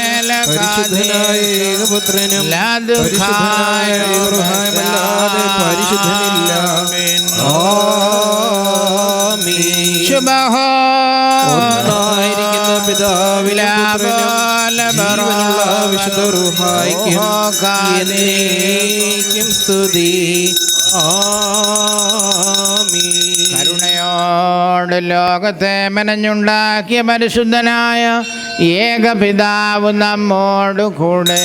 Speaker 1: പരിശുദ്ധനായ ഏകപുത്രനും പരിശുദ്ധനായ റുഹായുമല്ലാതെ പരിശുദ്ധനില്ല. ആമീൻ.
Speaker 2: ശുഭഹോ
Speaker 1: ഒന്നായിരിക്കുന്ന പിതാവിലും പുത്രനും ജീവനുള്ള വിശുദ്ധ റുഹായ്ക്കും എന്നേക്കും സ്തുതി. ആമീൻ.
Speaker 2: കരുണയോട് ലോകത്തെ മെനഞ്ഞുണ്ടാക്കിയ പരിശുദ്ധനായ ഏകപിതാവ് നമ്മോട് കൂടെ.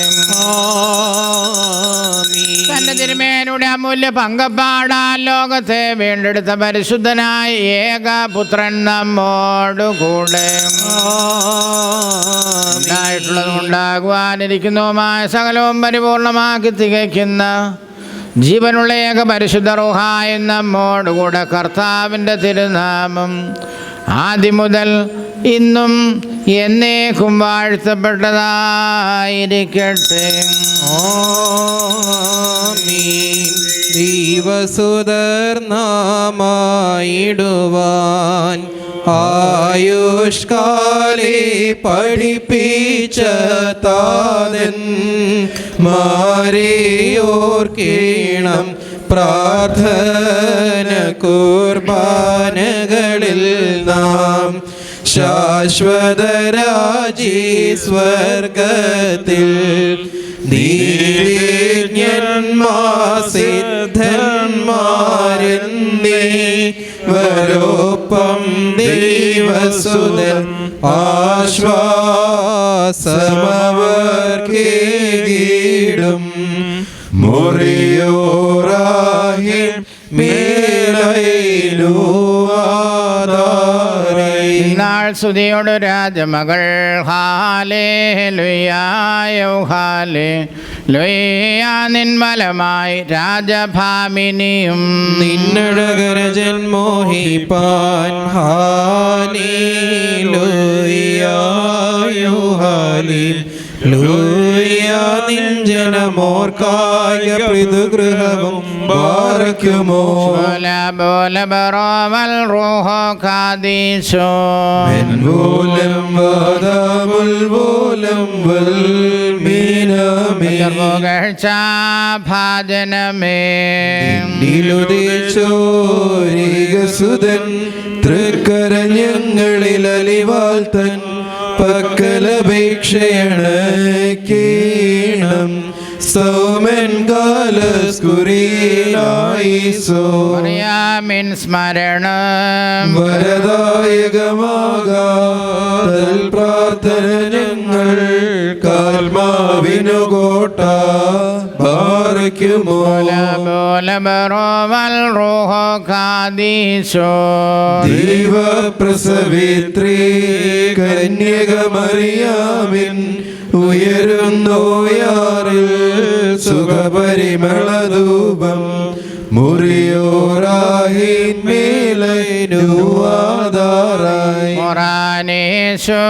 Speaker 2: തന്റെ തിരുമേനിയുടെ അമൂല്യ പങ്കപ്പാടാൻ ലോകത്തെ വീണ്ടെടുത്ത പരിശുദ്ധനായ ഏകപുത്രൻ നമ്മോട് കൂടെ. ഉണ്ടായിട്ടുള്ളതും ഉണ്ടാകുവാനിരിക്കുന്നതുമായ സകലവും പരിപൂർണമാക്കി തികയ്ക്കുന്ന ജീവനുള്ള ഏക പരിശുദ്ധ റൂഹായി നമ്മോടുകൂടെ. കർത്താവിൻ്റെ തിരുനാമം ആദ്യം മുതൽ ഇന്നും എന്നേക്കും വാഴ്ത്തപ്പെട്ടതായിരിക്കട്ടെ.
Speaker 1: ആമീൻ. ദൈവസുതർ നാമായിടുവാൻ ആയുഷ്കാലേ പഠിപ്പിച്ച താതൻ മാരെയോർക്കേണം. പ്രാർത്ഥന കുർബാനകളിൽ നാം ശാശ്വതരാജി സ്വർഗത്തിൽ സിദ്ധന്മാരെന്നീ വരോപ്പം ദൈവസുതൻ ആശ്വാസമവർക്കേകിടും മുറിയോറാഹി മേലയിലോ
Speaker 2: നാൾ സ്തുതിയോട് രാജമകൾ ഹാലേ ലുയായോ ഹാലേ ലുയാ നിൻമലമായി രാജഭാമിനിയും
Speaker 1: നിന്നഴകരജൻ മോഹിപ്പാൻ ഹാലേലൂയായോ ഹാലേലൂയ നിൻ ജനമോർക്കായ പൃഥുഗൃഹവും ബാരക്കുമോ
Speaker 2: ബോല ബോല ബറോവൽ റൂഹോ ഖാദീശോ
Speaker 1: മെൻവോലം വാദമുൽവോലം വൽമീനമേ
Speaker 2: പുകഴ്ച ഭാജനമേ
Speaker 1: നിലുദിച്ചോരികസുതൻ തൃക്കരഞ്ഞങ്ങളിൽ അലിവാൽ തൻ പക്കലപേക്ഷയണക്കീണം സൗമൻ കാലസ്കുരിയിലായിസോ
Speaker 2: മറിയാമിൻ സ്മരണം
Speaker 1: വരദായകമാകാതൽ പ്രാർത്ഥന ഞങ്ങൾ കാൽമാവിനു കോട്ട ബാരക്കുമോ
Speaker 2: ബോല ബറോവൽ റൂഹോ ഖാദീശോ
Speaker 1: ദൈവപ്രസവിത്രീ കന്യകമറിയാമിൻ ഉയരുന്നോയാറിൽ സുഖപരിമളധൂപം മുറിയോറാഹിന്മേലനുവാദാറായി
Speaker 2: മൊറാനേശോ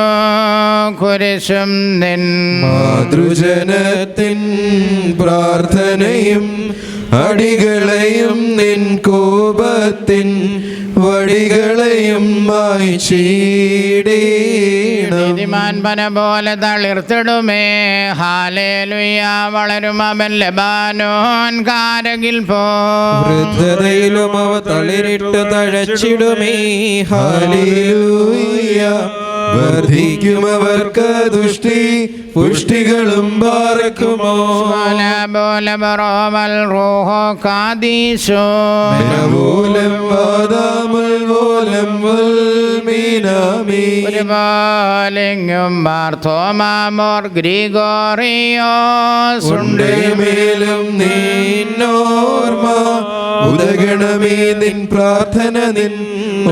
Speaker 2: കുരിശും നിൻ
Speaker 1: മാതൃജനത്തിൻ പ്രാർത്ഥനയും അടികളെയും നിൻ കോപത്തിൻ വടികളെയും മായ്ചീടീണം
Speaker 2: നീതിമാൻ പന പോലെ തളിർത്തിടുമേ ഹാലേലുയ വളരും അവൻ ലെബാനോൻ കാരകിൽ പോ
Speaker 1: വൃദ്ധതയിലും അവ തളിരിട്ട് തഴച്ചിടുമേ ഹല്ലേലൂയ വർദ്ധിക്കും അവർക്ക് ദുഷ്ടി പുഷ്ടികളും ബാരക്കുമോ
Speaker 2: ബോല ബോല ബറോവൽ റൂഹോ ഖാദീശോ
Speaker 1: മെനവോലം വാദാമുൽവോലം വൽമീനാമി
Speaker 2: ഒരുപോലെങ്ങും മാർത്തോമാമോർ ഗ്രിഗോറിയോസ് ഉണ്ട്
Speaker 1: മേലും നിന്നോർമ്മ ഉദഗണമേ നിൻ പ്രാർത്ഥന നിൻ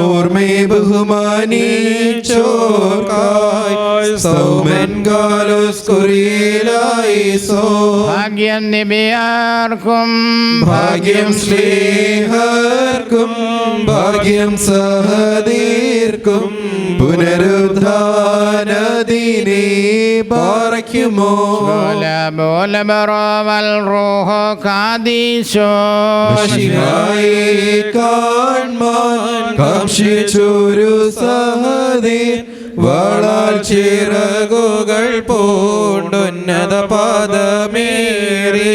Speaker 1: ഓർമ്മേ ബഹുമാനിച്ചോർക്കായി സൗമൻ കാലോസ്കുരിയിലായിസോ
Speaker 2: ഭാഗ്യം നിബിയാർക്കും
Speaker 1: ഭാഗ്യം സ്നേഹർക്കും ഭാഗ്യം സഹദീർക്കും പുനരുദ്ധാനദിനെ പാറയ്ക്കുമോ
Speaker 2: ബോല ബോല ബറോവൽ റൂഹോ ഖാദീശോ
Speaker 1: മഷിഹായെ കാൺമാൻ കാംക്ഷിച്ചൊരു സഹദീർ വാളാൽ ചിറകുകൾ പൂണ്ടുന്നത പാദമേറി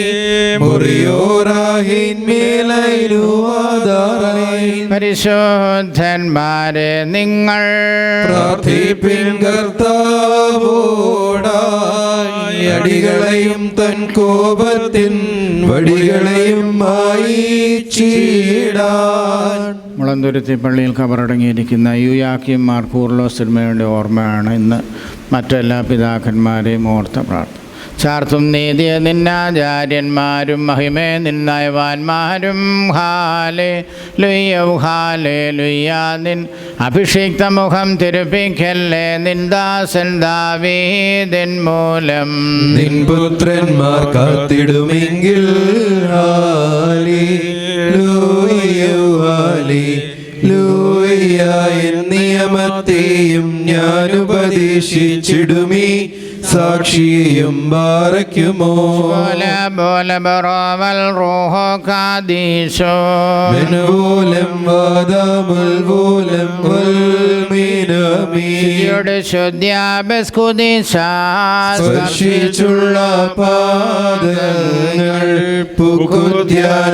Speaker 1: മുറിയോറാഹിന്മേലൈനുവാദാറായി
Speaker 2: പരിശുദ്ധന്മാരെ നിങ്ങൾ
Speaker 1: പ്രാർത്ഥിപ്പിൻ കർത്താവോടായി അടികളെയും തൻ കോപത്തിൻ വടികളെയും മായിച്ചിടാൻ
Speaker 2: മുളന്തുരുത്തി പള്ളിയിൽ കബറടങ്ങിയിരിക്കുന്ന യുയാക്കിയും മാർ കൂർലോസ് സിനിമയുടെ ഓർമ്മയാണ് ഇന്ന് മറ്റെല്ലാ പിതാക്കന്മാരെയും ഓർത്ത പ്രാർത്ഥന. ചാർത്തും നീതിയ നിന്നാചാര്യന്മാരും മഹിമേ നിന്നയവാന്മാരും ഹാലേ ലുയ്യ നിൻ അഭിഷിക്ത മുഖം തിരുപ്പിക്കല്ലേ നിന്ദാസൻ ദാവീദിൻ മൂലം
Speaker 1: നിൻ പുത്രന്മാർ കാത്തിടുമെങ്കിൽ നിയമത്തെയും ഞാൻ ഉപദേശിച്ചിടുമീ സാക്ഷിയെയും ബാരയ്ക്കുമോ
Speaker 2: ബോല ബോല ബറോവൽ റൂഹോ ഖാദീശോ
Speaker 1: മെനവോലം വാദമുൽവോലം വൽമീനാമി
Speaker 2: യുടെ
Speaker 1: സ്പർശിച്ചുള്ള പാദങ്ങൾ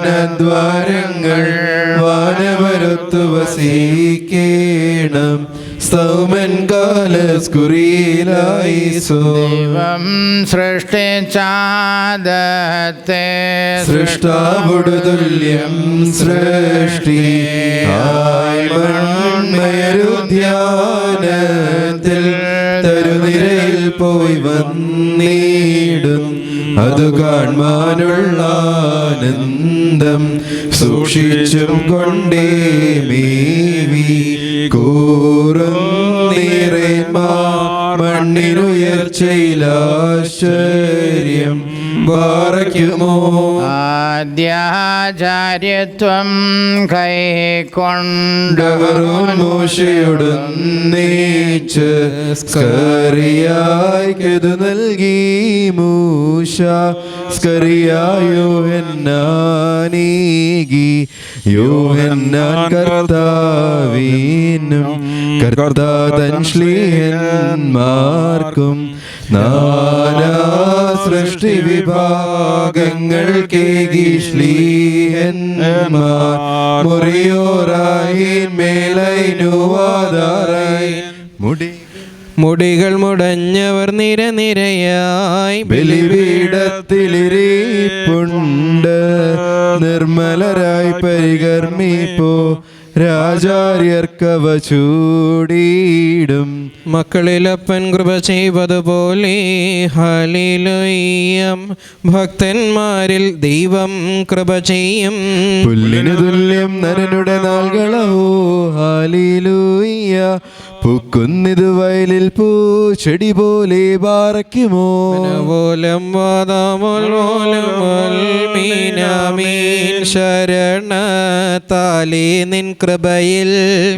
Speaker 1: പുകുദ്യാനദ്വാരങ്ങൾ വാനവരത്തു വസിക്കേണം സ്തൗമൻ കാലസ്കുറിയിലായിസോ.
Speaker 2: ദൈവം സൃഷ്ടിച്ചാദത്തെ
Speaker 1: സൃഷ്ടാവുടു തുല്യം സൃഷ്ടി മൺമയരുദ്യാനത്തിൽ തരുനിരയിൽ പോയി വന്നിടും. അതു കാണുവാനുള്ള ആനന്ദം സൂക്ഷിച്ചും കൊണ്ടേ മേവി കൂറും മണ്ണിനുയർച്ചയിലാശ്ചര്യം പാറയ്ക്കുമോ.
Speaker 2: ആദ്യാചാര്യത്വം കൈക്കൊണ്ട്
Speaker 1: മോശയോടൊന്നേച്ച് സ്കറിയായിക്കതു നൽകി മൂശ. സ്കറിയായോഹന്നാനീകി യോഹന്നാൻ കർത്താവിനും കർത്താതൻ ശ്ലീഹന്മാർക്കും നാനാ സൃഷ്ടി വിഭാഗങ്ങൾക്കേകി ശ്ലീഹന്മാർ മുറിയോറായി മേലൈനുവാദാറായി.
Speaker 5: മുടികൾ മുടഞ്ഞവർ നിരനിരയായി
Speaker 1: ബലിപീഠത്തിലിരിപ്പുണ്ട്. നിർമ്മലരായി പരികർമ്മിപ്പോ രാജാര്യർക്കവ ചൂടിയിടും.
Speaker 5: മക്കളിലപ്പൻ കൃപ ചെയ്വതുപോലെ ഹല്ലേലൂയ്യം. ഭക്തന്മാരിൽ ദൈവം കൃപ ചെയ്യും.
Speaker 1: പുല്ലിനു തുല്യം നരനുടെ നാൾകളവോ ഹല്ലേലൂയ്യ. പൂക്കുന്നിതു വയലിൽ പൂച്ചെടി പോലെ പാറയ്ക്കുമോ.
Speaker 5: പോലം വാദമീനാമീൻ ശരണത്താലേ നിൻ കൃപയിൽ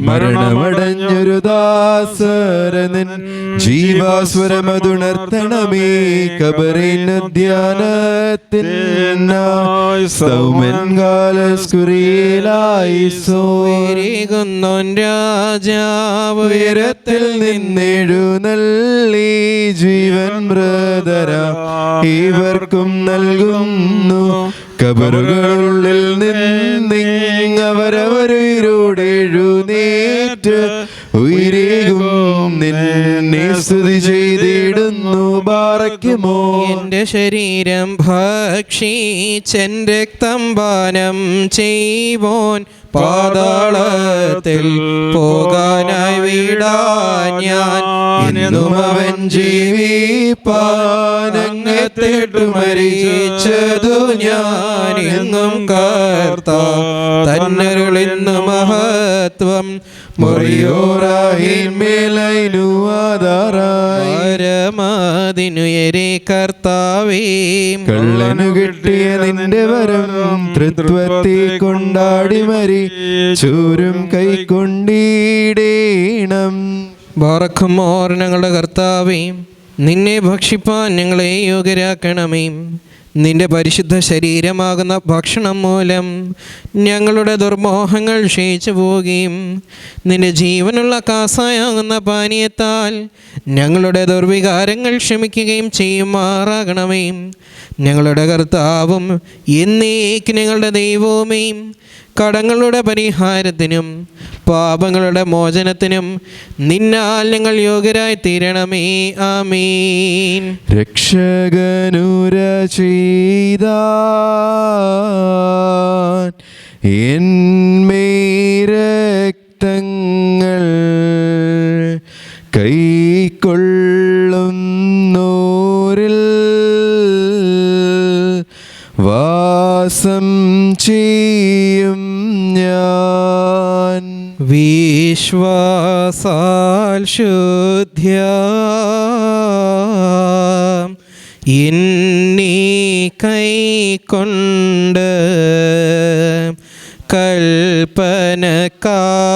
Speaker 1: മരണമടഞ്ഞൊരു ദാസരനിൻ ജീവാസ്വരമതുണർത്തണമേ. കബറിനധ്യാനത്തിൻ സൗമൻ കാലസ്കുറിയിലായിസോ.
Speaker 5: രാജാവ്
Speaker 1: ഉയരത്തിൽ നിന്നെഴുന്നള്ളി ജീവൻ മൃതര ഇവർക്കും നൽകുന്നു. കബറുകളുള്ളിൽ നിന്നവരവരുയിരോടെ എഴുന്നേറ്റ് ഉയരേകും നിന്നെ സ്തുതി ചെയ്തിടുന്നു. പാറയ്ക്കുമോ.
Speaker 5: എന്റെ ശരീരം ഭക്ഷിച്ചെൻ രക്തം പാനം ചെയ്വോൻ പാതാളത്തിൽ പോകാനായി വിടാൻ ഞാൻ.
Speaker 1: എന്നും അവൻ ജീവിപ്പാനങ്ങത്തേട്ടു മരിച്ചതു ഞാൻ.
Speaker 5: എന്നും കർത്താവ് തന്നരുളിന്നു മഹത്വം പരമാതിനുയരെ കർത്താവേ.
Speaker 1: കള്ളനു കിട്ടിയ നിന്റെ വരം തൃത്വത്തെ കൊണ്ടാടി മരി ചൂരും കൈക്കൊണ്ടിടേണം.
Speaker 5: ബാറക്കുമോർ ഞങ്ങളുടെ കർത്താവേ, നിന്നെ ഭക്ഷിപ്പാൻ ഞങ്ങളെ യോഗ്യരാക്കണമേ. നിന്റെ പരിശുദ്ധ ശരീരമാകുന്ന ഭക്ഷണം മൂലം ഞങ്ങളുടെ ദുർമോഹങ്ങൾ ക്ഷയിച്ചു പോവുകയും നിന്റെ ജീവനുള്ള കാസായാകുന്ന പാനീയത്താൽ ഞങ്ങളുടെ ദുർവികാരങ്ങൾ ക്ഷമിക്കുകയും ചെയ്യുമാറാകണമേ. ഞങ്ങളുടെ കർത്താവും എന്നേക്ക് ഞങ്ങളുടെ ദൈവവുമേ, കടങ്ങളുടെ പരിഹാരത്തിനും പാപങ്ങളുടെ മോചനത്തിനും നിന്നാൽ ഞങ്ങൾ യോഗ്യരായി തീരണമേ. ആമീൻ.
Speaker 1: രക്ഷകനുര ചെയ്ത രക്തങ്ങൾ കൈക്കൊള്ളുന്നോരിൽ വാസം ചെയ്യും ഞാൻ.
Speaker 5: വിശ്വാസാൽ ശുദ്ധ്യ എന്നീ കൈക്കൊണ്ട് കൽപ്പന കാക്കുന്നോൻ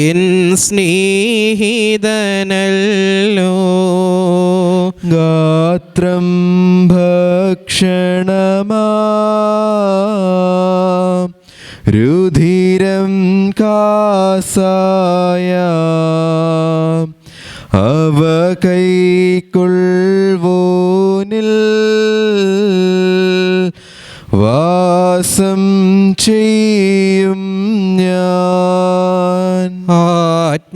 Speaker 5: എൻ സ്നേഹിതനല്ലോ.
Speaker 1: ഗാത്രം ഭക്ഷണമാ രുധിരം കാസായ അവ കൈക്കൊള്ളുവോനിൽ വാസം ചെയ്യും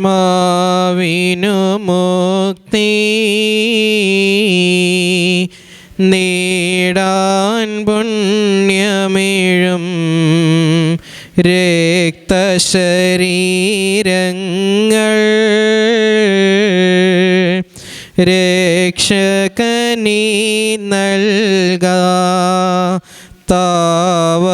Speaker 9: ആത്മാവിനു മുക്തി നേടാൻ പുണ്യമേഴും രക്തശരീരങ്ങൾ രക്ഷകനീ നൽകാ താവകഗാത്രത്താൽ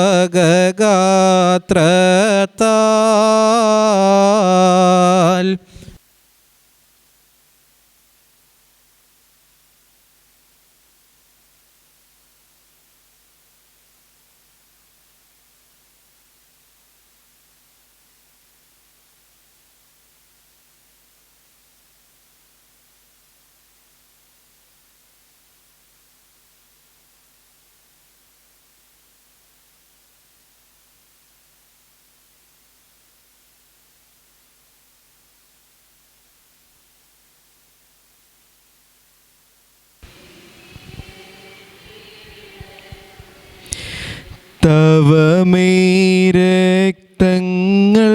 Speaker 1: തവമേ രക്തങ്ങൾ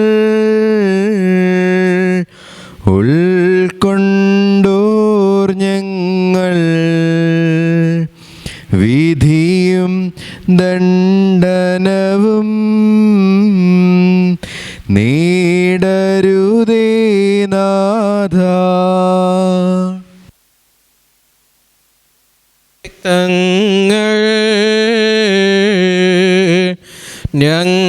Speaker 1: ഉൾക്കൊണ്ടോർ ഞങ്ങൾ വിധിയും ദണ്ഡനവും നേടരുതേ നാഥ.
Speaker 9: തങ്ങൾ ഞങ്ങൾക്കച്ചാരം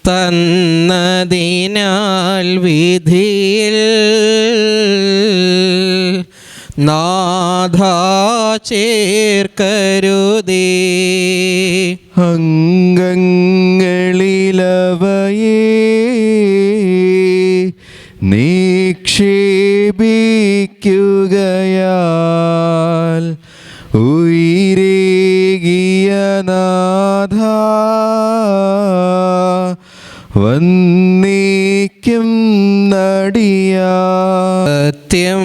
Speaker 9: തന്നതിനാൽ വിധിയിൽ നാഥ ചേർക്കരുതേ.
Speaker 1: അംഗങ്ങളിലവയെ നിക്ഷേപിക്കുകയാൽ ഉയരേകിയ നാഥ വന്നേക്കും നടിയാ.
Speaker 9: സത്യം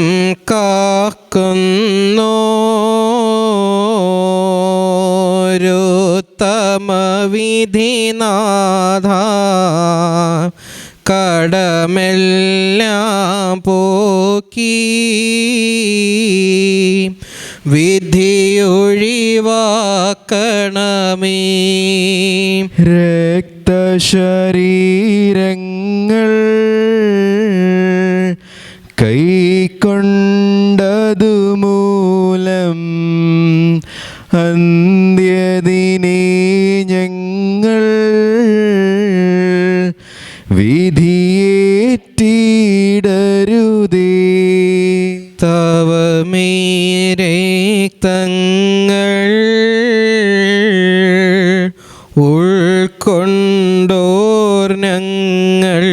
Speaker 9: കാക്കുന്നോരുത്തമവിധിനാഥ കടമെല്ലാം പോക്കി വിധിയൊഴിവാക്കണമേ.
Speaker 1: രക്തശരീരങ്ങൾ കൈക്കൊണ്ടതുമൂലം അന്ത്യദിനേ ഞങ്ങൾ വിധിയേറ്റിടരുതേ.
Speaker 9: തവമേ രക്തങ്ങൾ ഉൾക്കൊണ്ടോർ ഞങ്ങൾ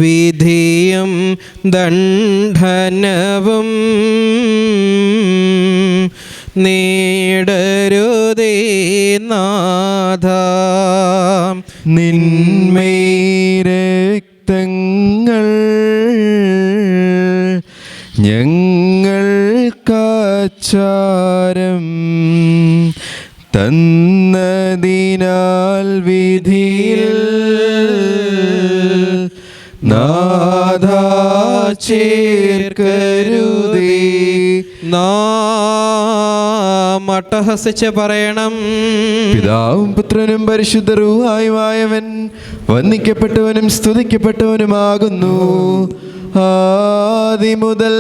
Speaker 9: വിധിയും ദണ്ഡനവും നേടരുതേ നാഥ.
Speaker 1: നിന്മേ രക്തങ്ങൾ ഞങ്ങൾക്കാച്ചാരം തന്നതിനാൽ വിധിയിൽ നാഥ ചേർക്കരുതേ.
Speaker 9: നാം അട്ടഹസിച്ച് പറയണം.
Speaker 1: പിതാവും പുത്രനും പരിശുദ്ധ റൂഹായുമായവൻ വന്ദിക്കപ്പെട്ടവനും സ്തുതിക്കപ്പെട്ടവനുമാകുന്നു. ആദി മുതൽ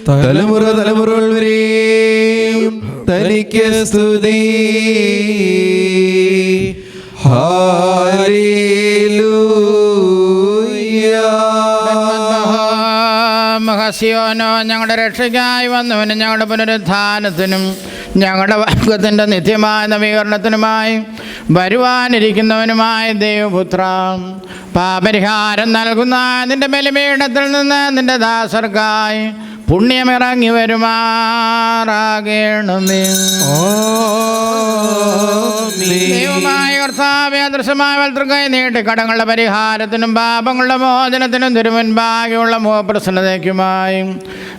Speaker 1: തലമുറ തലമുറകൾ വരെയും തനിക്ക് സ്തുതി. ഹല്ലേലൂയ.
Speaker 2: മഹസിയോനോ ഞങ്ങളുടെ രക്ഷയ്ക്കായി വന്നവനും ഞങ്ങളുടെ പുനരുത്ഥാനത്തിനും ഞങ്ങളുടെ വർഗത്തിൻ്റെ നിത്യമായ നവീകരണത്തിനുമായി വരുവാനിരിക്കുന്നവനുമായ ദൈവപുത്ര, പാപരിഹാരം നൽകുന്ന നിന്റെ ബലിപീഠത്തിൽ നിന്ന് നിന്റെ ദാസർക്കായി പുണ്യമിറങ്ങി വരുമാറാകണമേ. ദൈവമായ കർത്താവേ, അദൃശ്യമായ വലത്തുകൈ നീട്ടി കടങ്ങളുടെ പരിഹാരത്തിനും പാപങ്ങളുടെ മോചനത്തിനും തിരുമുൻപാകെയുള്ള മുഖപ്രസന്നതയ്ക്കുമായി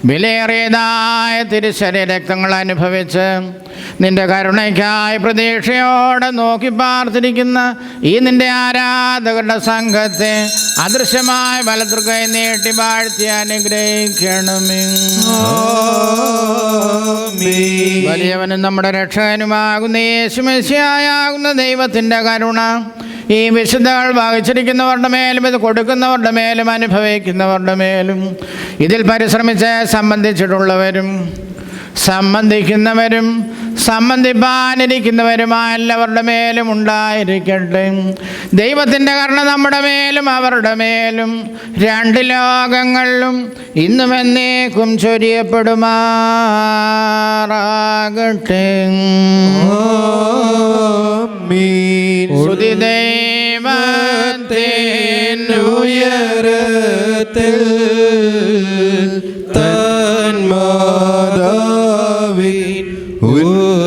Speaker 2: വിലയേറിയതായ തിരുശരീര രക്തങ്ങൾ അനുഭവിച്ച് നിന്റെ കരുണയ്ക്കായി പ്രതീക്ഷയോടെ നോക്കി പാർത്തിരിക്കുന്ന ഈ നിന്റെ ആരാധകരുടെ സംഘത്തെ അദൃശ്യമായ വലത്തുകൈ നീട്ടി വാഴ്ത്തി അനുഗ്രഹിക്കണമേ. വലിയവനും നമ്മുടെ രക്ഷകനുമാകുന്ന യേശുമെശിയായാകുന്ന ദൈവത്തിൻ്റെ കരുണ ഈ വിശുദ്ധകൾ വഹിച്ചിരിക്കുന്നവരുടെ മേലും ഇത് കൊടുക്കുന്നവരുടെ മേലും അനുഭവിക്കുന്നവരുടെ മേലും ഇതിൽ പരിശ്രമിച്ച് സംബന്ധിച്ചിട്ടുള്ളവരും സംബന്ധിക്കുന്നവരും സംബന്ധിപ്പാനിരിക്കുന്നവരുമായ എല്ലാവരുടെ മേലും ഉണ്ടായിരിക്കട്ടെ. ദൈവത്തിൻ്റെ കരുണ നമ്മുടെ മേലും അവരുടെ മേലും രണ്ട് ലോകങ്ങളിലും ഇന്നും എന്നേക്കും ചൊരിയപ്പെടുമാറാകട്ടെ. സ്തുതി ദൈവത്തിനുയരത്തിൽ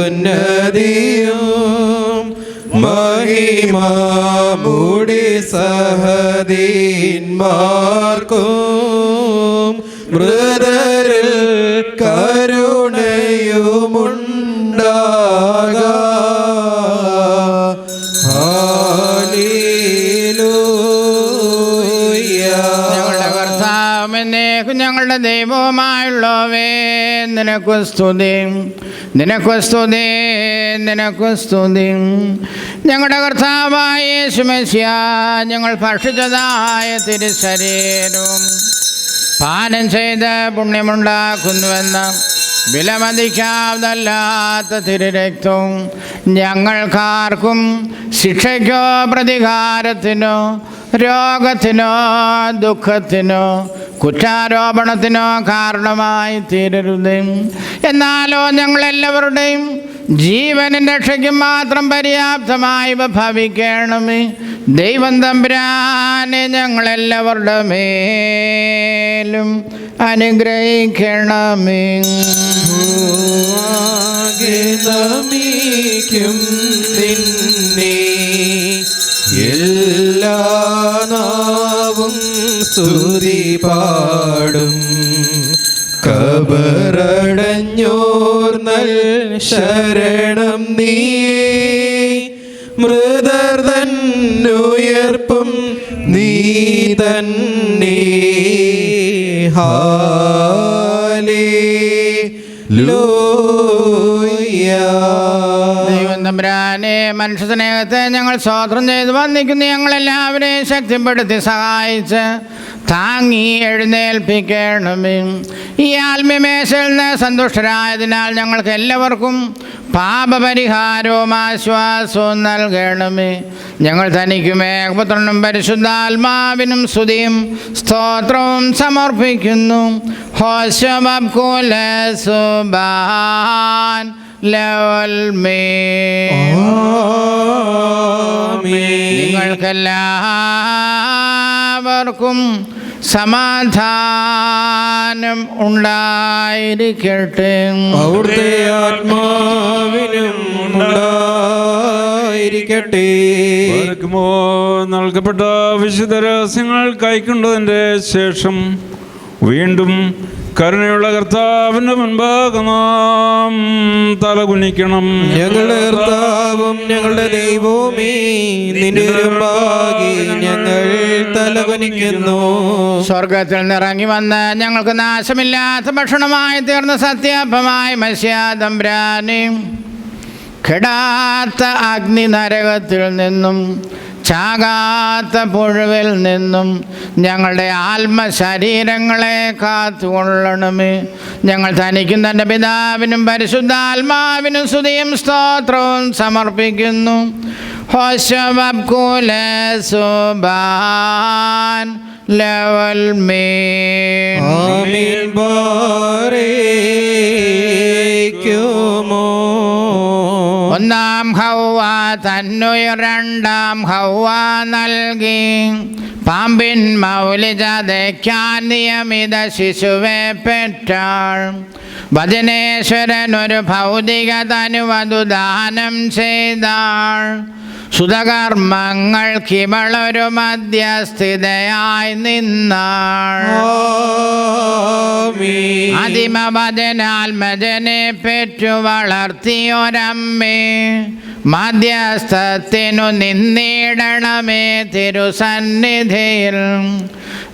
Speaker 1: ഉന്നതിയും മഹിമാമുടി സഹദീന്മാർക്കും മൃതരിൽ കരുണയുമുണ്ടാക.
Speaker 2: ഞങ്ങളുടെ കർത്താവെന്നേക്കും ഞങ്ങളുടെ ദൈവവുമായുള്ളവേ, നിനക്കു സ്തുതി, നിനക്കു സ്തുതി, നിനക്കു സ്തുതി. ഞങ്ങളുടെ കർത്താവായ യേശുമെശിയാ, ഞങ്ങൾ ഭക്ഷിച്ചതായ തിരുശരീരവും പാനം ചെയ്ത് പുണ്യമുണ്ടാക്കുന്നുവെന്ന് വിലമതിക്കാവതല്ലാത്ത തിരുരക്തവും ഞങ്ങൾക്കാർക്കും ശിക്ഷയ്ക്കോ പ്രതികാരത്തിനോ രോഗത്തിനോ ദുഃഖത്തിനോ കുറ്റാരോപണത്തിനോ കാരണമായി തീരരുത്. എന്നാലോ ഞങ്ങളെല്ലാവരുടെയും ജീവനും രക്ഷയ്ക്കും മാത്രം പര്യാപ്തമായി ഭവിക്കണമേ. ദൈവം തമ്പുരാനെ ഞങ്ങളെല്ലാവരുടെ മേലും അനുഗ്രഹിക്കണമേ.
Speaker 1: നമിക്കും നിന്നെ എല്ലാ നാവും സ്തുതി പാടും. കബറടഞ്ഞോർ നൽ ശരണം നീയേ, മൃതർ തന്നുയർപ്പും നീ തന്നെ.
Speaker 2: ദൈവം തമ്പുരാനെ, മനുഷ്യ സ്നേഹത്തെ ഞങ്ങൾ സ്തോത്രം ചെയ്ത് വന്ദിക്കുന്നു. ഞങ്ങളെല്ലാവരെയും ശക്തിപ്പെടുത്തി സഹായിച്ച് താങ്ങി എഴുന്നേൽപ്പിക്കണമേ. ഈ ആത്മീയമേശയിൽ നിന്ന് സന്തുഷ്ടരായതിനാൽ ഞങ്ങൾക്ക് എല്ലാവർക്കും പാപപരിഹാരവും ആശ്വാസവും നൽകണമേ. ഞങ്ങൾ തനിക്കും ഏകപുത്രനും പരിശുദ്ധാത്മാവിനും സ്തുതിയും സ്തോത്രവും സമർപ്പിക്കുന്നു. ഹോശബാൻ നിങ്ങൾക്കെല്ലാവർക്കും സമാധാനം ഉണ്ടായിരിക്കട്ടെ.
Speaker 9: അവിടുത്തെ ആത്മാവിനും ഉണ്ടായിരിക്കട്ടെ.
Speaker 8: നൽകപ്പെട്ട വിശുദ്ധ രഹസ്യങ്ങൾ കൈക്കൊണ്ടതിൻ്റെ ശേഷം വീണ്ടും കരുണയുള്ള കർത്താവിൻ്റെ മുൻപാകെ നാം തലകുനിക്കണം.
Speaker 9: ഞങ്ങളുടെ കർത്താവും ഞങ്ങളുടെ ദൈവവുമേ, നിന്റെ മുൻപാകെ ഞങ്ങൾ തലകുനിക്കുന്നു.
Speaker 2: സ്വർഗത്തിൽ നിറങ്ങി വന്ന് ഞങ്ങൾക്ക് നാശമില്ലാത്ത ഭക്ഷണമായി തീർന്ന സത്യപ്പമായി മശിഹാ തമ്പുരാനെ, കെടാത്ത അഗ്നി നരകത്തിൽ നിന്നും ചാകാത്ത പുഴുവിൽ നിന്നും ഞങ്ങളുടെ ആത്മശരീരങ്ങളെ കാത്തുകൊള്ളണമേ. ഞങ്ങൾ തനിക്കും തൻ്റെ പിതാവിനും പരിശുദ്ധാത്മാവിനും സ്തുതിയും സ്തോത്രവും സമർപ്പിക്കുന്നു. ഹോശബാൻ ലവൽ മേ ഒന്നാം ഹൗവ തന്നുയർ രണ്ടാം ഹൗവ നൽകി പാമ്പിൻ മൗലിജതയ്ക്കാൻ നിയമിത ശിശുവെ പെറ്റാൾ. വചനേശ്വരൻ ഒരു ഭൗതിക തനുവതു ദാനം ചെയ്താൾ. സുതകർമ്മങ്ങൾക്കിവളൊരു മധ്യസ്ഥിതയായി നിന്നാൾ. അതിമവചനാത്മജനെ പെറ്റു വളർത്തിയൊരമ്മേ, മധ്യസ്ഥത്തിനു നിന്നിടണമേ തിരുസന്നിധിയിൽ.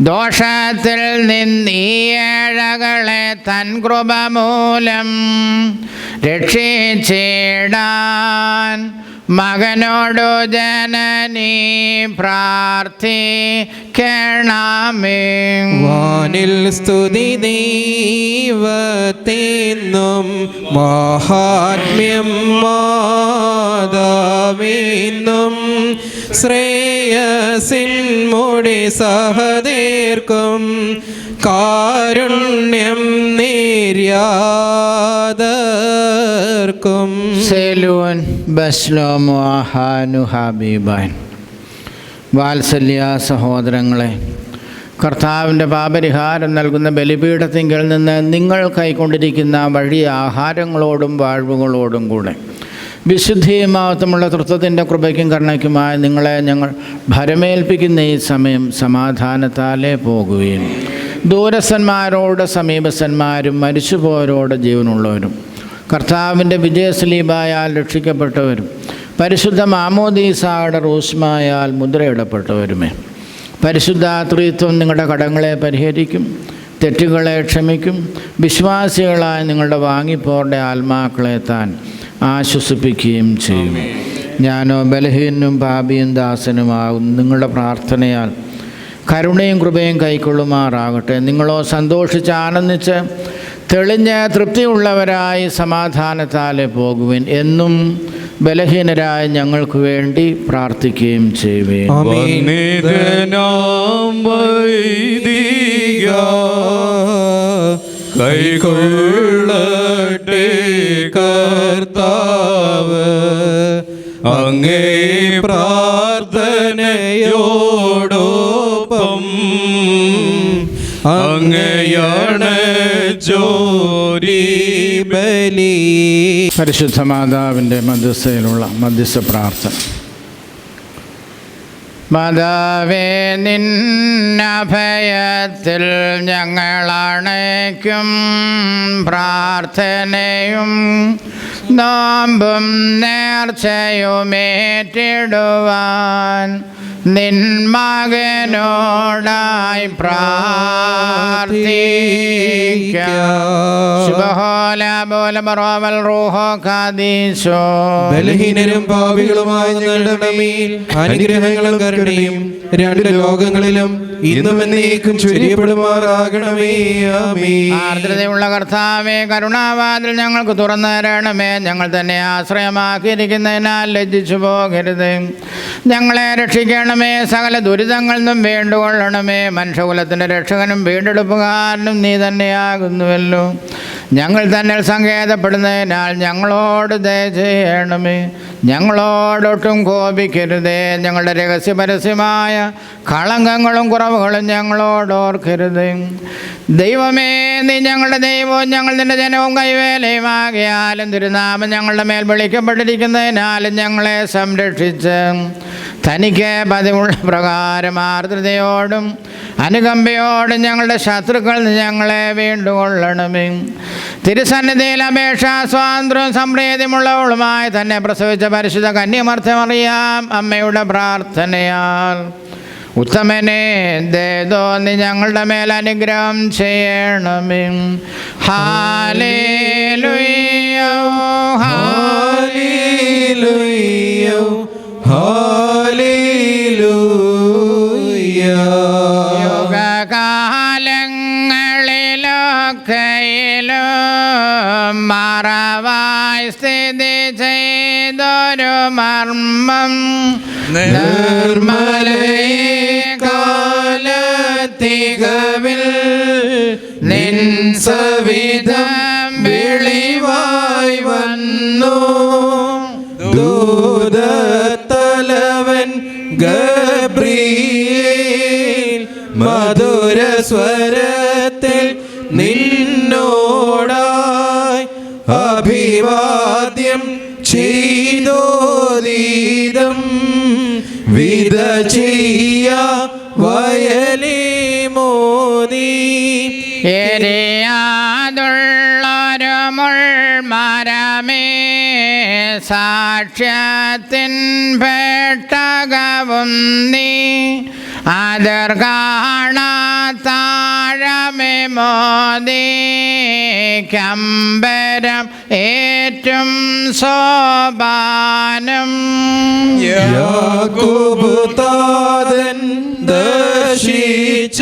Speaker 2: ദോഷത്തിൽ നിന്നീഴകളെ തൻ കൃപ മൂലം രക്ഷിച്ചിടാൻ മകനോടു ജനനീ പ്രാർത്ഥിക്കണമേ.
Speaker 9: വാനിൽ സ്തുതി ദൈവത്തിനും മഹാത്മ്യം മാതാവിനും ശ്രേയസിൻ മുടി സഹദേർക്കും കാരുണ്യം നിര്യാതർക്കും.
Speaker 2: സെലൂൻ ബസ്ലോമോ ഹാനു ഹബീബാൻ. വാത്സല്യ സഹോദരങ്ങളെ, കർത്താവിൻ്റെ പാപരിഹാരം നൽകുന്ന ബലിപീഠത്തിങ്കിൽ നിന്ന് നിങ്ങൾ കൈക്കൊണ്ടിരിക്കുന്ന വഴി ആഹാരങ്ങളോടും വാഴ്വുകളോടും കൂടെ വിശുദ്ധിയും മഹത്വമുള്ള തൃത്വത്തിൻ്റെ കൃപയ്ക്കും കരുണയ്ക്കുമായി നിങ്ങളെ ഞങ്ങൾ ഭരമേൽപ്പിക്കുന്ന ഈ സമയം സമാധാനത്താലേ പോകുകയും ദൂരസ്ഥന്മാരോട് സമീപസ്ഥന്മാരും മരിച്ചുപോയവരോട് ജീവനുള്ളവരും കർത്താവിൻ്റെ വിജയസ്ലീബായാൽ രക്ഷിക്കപ്പെട്ടവരും പരിശുദ്ധ മാമോദീസായുടെ റൂസ്മായാൽ മുദ്രയിടപ്പെട്ടവരുമേ, പരിശുദ്ധ ത്രിത്വം നിങ്ങളുടെ കടങ്ങളെ പരിഹരിക്കും, തെറ്റുകളെ ക്ഷമിക്കും. വിശ്വാസികളായ നിങ്ങളുടെ വാങ്ങിപ്പോരുടെ ആത്മാക്കളെ താൻ ആശ്വസിപ്പിക്കുകയും ചെയ്യും. ഞാനോ ബലഹീനും പാപിയും ദാസനുമാകും. നിങ്ങളുടെ പ്രാർത്ഥനയാൽ കരുണയും കൃപയും കൈക്കൊള്ളുമാറാകട്ടെ. നിങ്ങളോ സന്തോഷിച്ച് ആനന്ദിച്ച് തെളിഞ്ഞ് തൃപ്തിയുള്ളവരായി സമാധാനത്താലെ പോകുവിൻ. എന്നും ബലഹീനരായ ഞങ്ങൾക്ക് വേണ്ടി പ്രാർത്ഥിക്കുകയും ചെയ്യുവേൻ.
Speaker 1: കൈകൊള്ളട്ടെ കർത്താവ് അങ്ങേ പ്രാർത്ഥനയോടൊപ്പം അങ്ങയാണ് ജോരി ബലി.
Speaker 2: പരിശുദ്ധ മാതാവിൻ്റെ മധ്യസ്ഥയിലുള്ള മധ്യസ്ഥ പ്രാർത്ഥന. മാതാവേ, നിന്നഭയത്തിൽ ഞങ്ങളണയ്ക്കും പ്രാർത്ഥനയും നോമ്പും നേർച്ചയുമേറ്റിടുവാൻ നിൻ മകനോടായി
Speaker 9: ബലഹീനരും പാപികളുമായ ഞങ്ങളുടെ മേൽ അനുഗ്രഹങ്ങളും കരുണയും രണ്ട് ലോകങ്ങളിലും ഇന്നും എന്നേക്കും ചൊരിയപ്പെടുമാറാകണമേ. ആമേൻ.
Speaker 2: ആർദ്രതയുള്ള കർത്താവേ, കരുണാവാതിൽ ഞങ്ങൾക്ക് തുറന്നു തരണമേ. ഞങ്ങൾ തന്നെ ആശ്രയമാക്കിയിരിക്കുന്നതിനാൽ ലജ്ജിച്ചു പോകരുത്. ഞങ്ങളെ രക്ഷിക്കണമേ, സകല ദുരിതങ്ങളിൽ നിന്നും വേണ്ടുകൊള്ളണമേ. മനുഷ്യകുലത്തിൻ്റെ രക്ഷകനും വീണ്ടെടുപ്പുകാരനും നീ തന്നെയാകുന്നുവല്ലോ. ഞങ്ങൾ തന്നെ സങ്കേതപ്പെടുന്നതിനാൽ ഞങ്ങളോട് ദയ ചെയ്യണമേ. ഞങ്ങളോടൊട്ടും കോപിക്കരുതേ. ഞങ്ങളുടെ രഹസ്യ പരസ്യമായ കളങ്കങ്ങളും കുറവുകളും ഞങ്ങളോട് ഓർക്കരുത്. ദൈവമേ, നീ ഞങ്ങളുടെ ദൈവവും ഞങ്ങൾ നിന്റെ ജനവും കൈവേലയുമാകിയാലും തിരുനാമം ഞങ്ങളുടെ മേൽ വിളിക്കപ്പെട്ടിരിക്കുന്നതിനാലും ഞങ്ങളെ സംരക്ഷിച്ച് തനിക്ക് പതിവുള്ള പ്രകാരം ആർദ്രതയോടും അനുകമ്പയോടും ഞങ്ങളുടെ ശത്രുക്കളിൽ നിന്ന് ഞങ്ങളെ വീണ്ടുകൊള്ളണമേ. തിരുസന്നിധിയിൽ അപേക്ഷാ സ്വാതന്ത്ര്യവും സംപ്രീതിമുള്ളവളുമായി തന്നെ പ്രസവിച്ച പരിശുദ്ധ കന്യമർത്തമറിയാം അമ്മയുടെ പ്രാർത്ഥനയാൽ ഉത്തമനെ ദയതോന്നി ഞങ്ങളുടെ മേൽ അനുഗ്രഹം ചെയ്യണമേ. ഹല്ലേലൂയ
Speaker 9: ഹല്ലേലൂയ ഹല്ലേലൂയ.
Speaker 2: യുഗകാലങ്ങളിലൊക്കെയിലും മറവായി സ്ഥിതി ചെയ്തൊരു മർമ്മം
Speaker 9: നിർമ്മലയെ കാലത്തികവിൽ നിൻ സവിധം വെളിവായി വന്നു. ദൂതത്തലവൻ ഗബ്രിയേൽ
Speaker 7: മധുര സ്വരത്തിൽ നിന്നോടായി അഭിവാദ്യം ചെയ്തോദീതം വിധ ചെയ്യ വയലി മോദി
Speaker 2: എരിയാതുള്ളൊരു മുൾമരമേ സാക്ഷ്യത്തിൻ പെട്ടകവും നീ അതിർ കാണാത്താഴമേ മോദി കമ്പരം ഏറ്റും സോപാനം
Speaker 7: യാക്കോബ് താതൻ ദർശിച്ച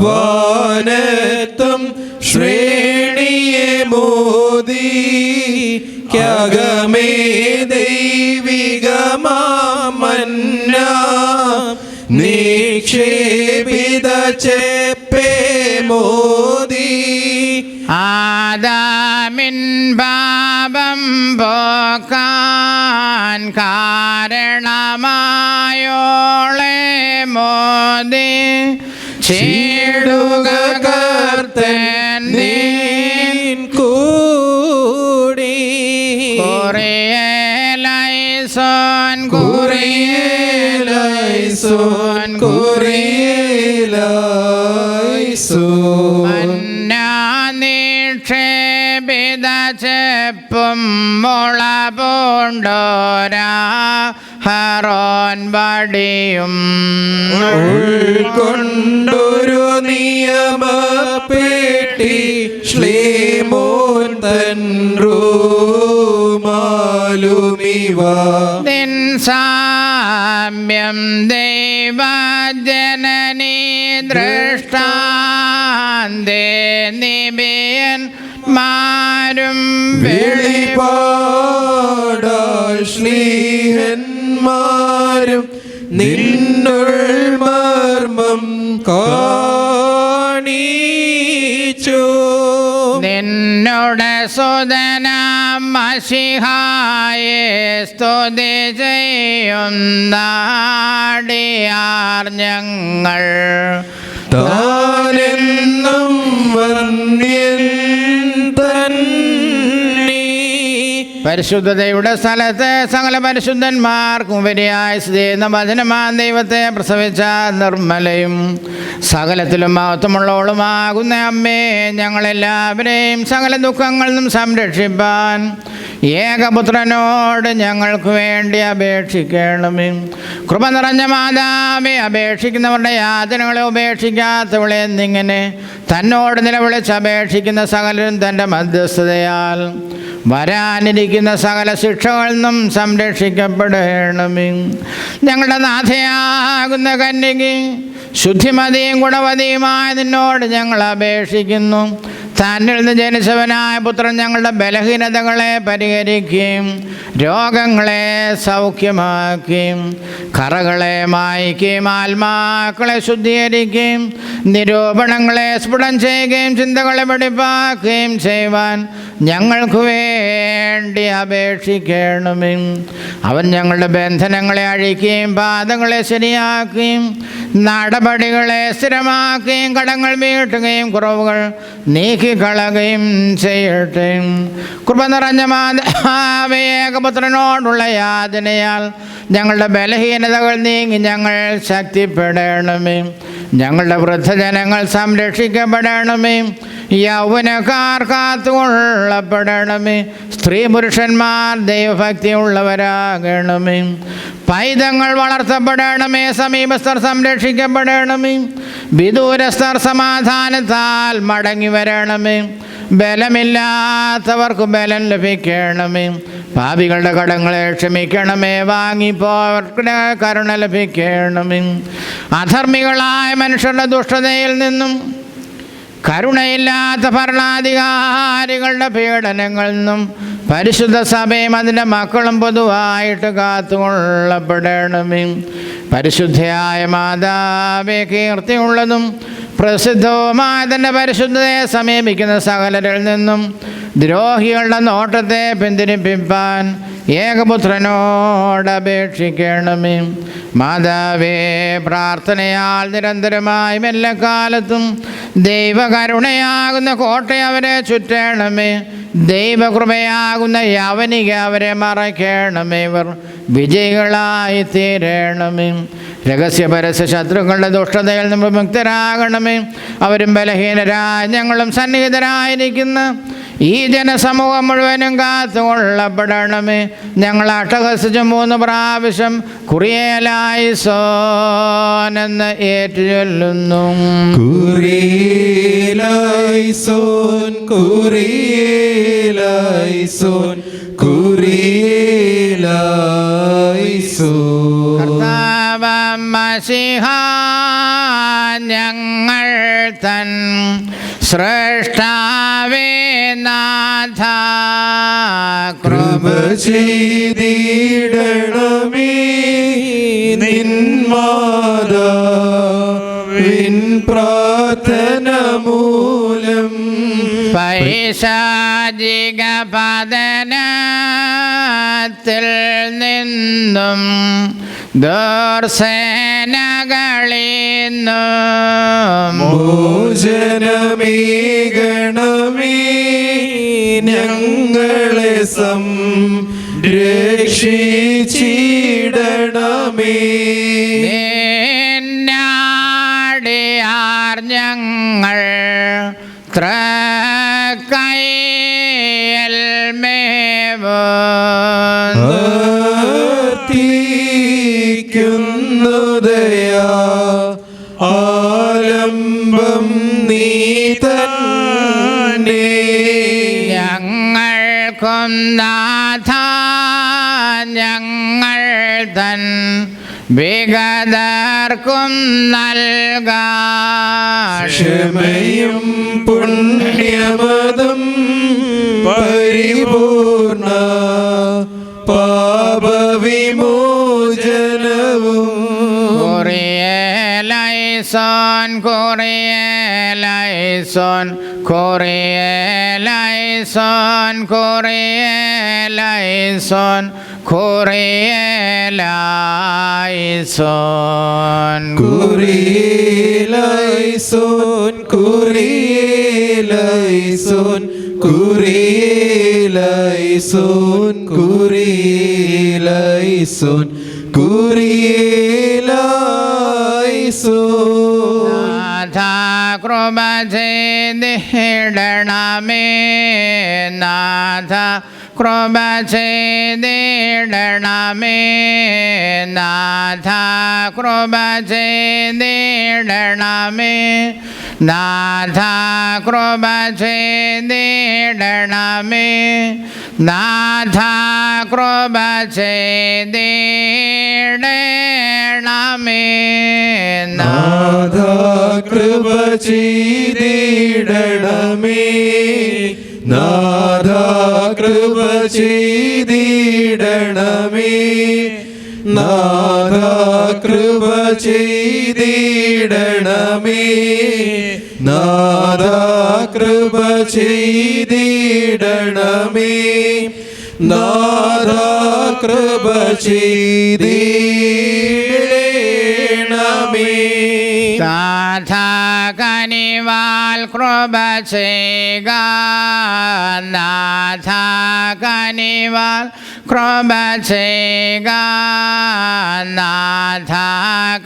Speaker 7: വാനത്തും ശ്രേണിയെ മോദി ക്യാഗമേ ദൈവികമാമന്ന നിക്ഷേപിത ചെപ്പേ മോദി
Speaker 2: ആദാമിൻ പാപം പോക്കാൻ കാരണമായോളെ മോദി ചീടുക കർത്തൻ
Speaker 7: നീൻ കൂടി
Speaker 2: കുറിയലൈസോൻ
Speaker 7: കുറിയേലൈസോൻ കുറിയേലൈസോൻ
Speaker 2: നിക്ഷേപിത ചെപ്പും മുള പൂണ്ടോരാ ഹറോൻ വടിയും
Speaker 7: ഉൾക്കൊണ്ടൊരു നിയമപ്പെട്ടി ശ്ലീമോൻ തൻ റൂമാലുമിവ
Speaker 2: നിൻ സാമ്യം ദൈവജനനീ ദൃഷ്ടാന്തേ നിബിയൻ മാരും
Speaker 7: വെളിപാടാൽ ശ്ലീഹന്മാരും നിന്നുൾ മർമ്മം കാണിച്ചു
Speaker 2: നിന്നോട് സുതനാം മശിഹായെ സ്തുതി ചെയ്യുന്നാടിയാർ ഞങ്ങൾ
Speaker 7: താനെന്നും വന്യൻ തന്നെ
Speaker 2: പരിശുദ്ധതയുടെ സ്ഥലത്ത് സകല പരിശുദ്ധന്മാർക്കും ഉപരിയായി സ്ഥിതി ചെയ്യുന്ന വചനമാൻ ദൈവത്തെ പ്രസവിച്ച നിർമ്മലയും സകലത്തിലും മഹത്വമുള്ളവളുമാകുന്ന അമ്മേ, ഞങ്ങളെല്ലാവരെയും സകല ദുഃഖങ്ങളിൽ നിന്നും സംരക്ഷിപ്പാൻ ഏകപുത്രനോട് ഞങ്ങൾക്ക് വേണ്ടി അപേക്ഷിക്കണമേ. കൃപ നിറഞ്ഞ മാതാവേ, അപേക്ഷിക്കുന്നവരുടെ യാതനകളെ ഉപേക്ഷിക്കാത്തവളെ എന്നിങ്ങനെ തന്നോട് നിലവിളിച്ച് അപേക്ഷിക്കുന്ന സകലരും തൻ്റെ മധ്യസ്ഥതയാൽ വരാനിരിക്കുന്ന സകല ശിക്ഷകളിൽ നിന്നും സംരക്ഷിക്കപ്പെടണമേ. ഞങ്ങളുടെ നാഥയാകുന്ന കന്യകെ, ശുദ്ധിമതിയും ഗുണവതിയുമായ നിന്നോട് ഞങ്ങൾ അപേക്ഷിക്കുന്നു. തന്നിൽ നിന്ന് ജനിച്ചവനായ പുത്രൻ ഞങ്ങളുടെ ബലഹീനതകളെ പരിഹരിക്കുകയും രോഗങ്ങളെ സൗഖ്യമാക്കുകയും കറകളെ മായ്ക്കുകയും ആത്മാക്കളെ ശുദ്ധീകരിക്കുകയും നിരൂപണങ്ങളെ സ്ഫുടം ചെയ്യുകയും ചിന്തകളെ വെടിപ്പാക്കുകയും ചെയ്യുവാൻ ഞങ്ങൾക്ക് വേണ്ടി അപേക്ഷിക്കണമേ. അവൻ ഞങ്ങളുടെ ബന്ധനങ്ങളെ അഴിക്കുകയും പാദങ്ങളെ ശരിയാക്കുകയും നടപടികളെ സ്ഥിരമാക്കുകയും കടങ്ങൾ വീട്ടുകയും കുറവുകൾ നീക്കിക്കളയുകയും ചെയ്യട്ടെ. കൃപ നിറഞ്ഞ മാതാവേ, ഏകപുത്രനോടുള്ള യാതനയാൽ ഞങ്ങളുടെ ബലഹീനതകൾ നീങ്ങി ഞങ്ങൾ ശക്തിപ്പെടണമേ. ഞങ്ങളുടെ വൃദ്ധജനങ്ങൾ സംരക്ഷിക്കപ്പെടണമേ. യൗവനക്കാർ കാത്തുകൊള്ളപ്പെടണമേ. സ്ത്രീ പുരുഷന്മാർ ദൈവഭക്തിയുള്ളവരാകണമേ. പൈതങ്ങൾ വളർത്തപ്പെടണമേ. സമീപസ്ഥർ സംരക്ഷിക്കപ്പെടണമേ. വിദൂരസ്ഥർ സമാധാനത്താൽ മടങ്ങി വരണമേ. ബലമില്ലാത്തവർക്ക് ബലം ലഭിക്കണമേ. പാപികളുടെ കടങ്ങളെ ക്ഷമിക്കണമേ. വാങ്ങിപ്പോവർക്ക് കരുണ ലഭിക്കണമേ. അധർമ്മികളായ മനുഷ്യരുടെ ദുഷ്ടതയിൽ നിന്നും കരുണയില്ലാത്ത ഭരണാധികാരികളുടെ പീഡനങ്ങളിൽ നിന്നും പരിശുദ്ധ സഭയും അതിൻ്റെ മക്കളും പൊതുവായിട്ട് കാത്തുകൊള്ളപ്പെടണമേ. പരിശുദ്ധയായ മാതാവേ, കീർത്തിയുള്ളതും പ്രസിദ്ധവുമായ തൻ്റെ പരിശുദ്ധതയെ സമീപിക്കുന്ന സകലരിൽ നിന്നും ദ്രോഹികളുടെ നോട്ടത്തെ പിന്തിരിപ്പിപ്പാൻ ഏകപുത്രനോട് അപേക്ഷിക്കണമേ. മാതാവേ, പ്രാർത്ഥനയാൽ നിരന്തരമായും എല്ലാ കാലത്തും ദൈവകരുണയാകുന്ന കോട്ട അവരെ ചുറ്റണമേ. ദൈവകൃപയാകുന്ന യവനിക അവരെ മറയ്ക്കണമേ. ഇവർ വിജയികളായി തീരണമേ. രഹസ്യ പരസ്യ ശത്രുക്കളുടെ ദുഷ്ടതയിൽ നമ്മൾ മുക്തരാകണമേ. അവരും ബലഹീനരായി ഞങ്ങളും സന്നിഹിതരായിരിക്കുന്ന ഈ ജനസമൂഹം മുഴുവനും കാത്തുകൊള്ളപ്പെടണമേ. ഞങ്ങൾ അട്ടഹസിച്ച് 3 പ്രാവശ്യം കുറിയേലായിസോൻ എന്ന് ഏറ്റുചൊല്ലുന്നു.
Speaker 7: കുറിയേലായിസോൻ, കുറിയേലായിസോൻ, കുറിയേലായിസോൻ.
Speaker 2: കർത്താവേ മശിഹാ, ഞങ്ങൾ തൻ സ്രഷ്ടാവേ നാഥ,
Speaker 7: കൃപ ചെയ്തിടണമേ. നിൻ മാതാവിൻ പ്രാർത്ഥന മൂലം
Speaker 2: പൈശാചിക പതനത്തിൽ നിന്നും ദുർസേനകളിന്നും
Speaker 7: മോചനമേകണമേ. ഞങ്ങളെ സംരക്ഷിച്ചിടണമേ.
Speaker 2: നിന്നാടിയാർ ഞങ്ങൾ തൃക്കൈയിൽ
Speaker 7: ുന്നതയാ ആലംബം നീ തന്നെ.
Speaker 2: ഞങ്ങൾക്കും നാഥ, ഞങ്ങൾ തൻ വിഗതർക്കും നൽകാം
Speaker 7: ക്ഷമയും പുണ്യമതും പരിപൂർണ പാപവിമോചനവും.
Speaker 2: കുറിയേലൈസോൻ, കുറിയേലൈസോൻ, കുറിയേലൈസോൻ, കുറിയേലൈസോൻ, കുറിയേലൈസോൻ.
Speaker 7: കുറിയേലൈസോൻ, കുറിയേലൈസോൻ, കുറിയേലൈസോൻ, കുറിയേലൈസോൻ, കുറിയേലൈസോൻ.
Speaker 2: നാഥ കൃപ ചെയ്തിടണമേ. നാഥ കൃപ ചെയ്തിടണമേ. നാഥ കൃപ ചെയ്തിടണമേ. നാഥ കൃപ ചെയ്തിടണമേ. നാഥ കൃപ ചെയ്തിടണമേ.
Speaker 7: നാഥ കൃപ ചെയ്തിടണമേ. നാഥ കൃപ ചെയ്തിടണമേ. നാഥ കൃപ ചെയ്തിടണമേ. നാഥ കൃപ ചെയ്തിടണമേ. നാഥ കൃപ ചെയ്തിടണമേ.
Speaker 2: നാഥ കനിവാൽ കൃപ ചെയ്യുക. നാഥ കനിവാൽ കൃപ ചെയ്യുക. നാഥ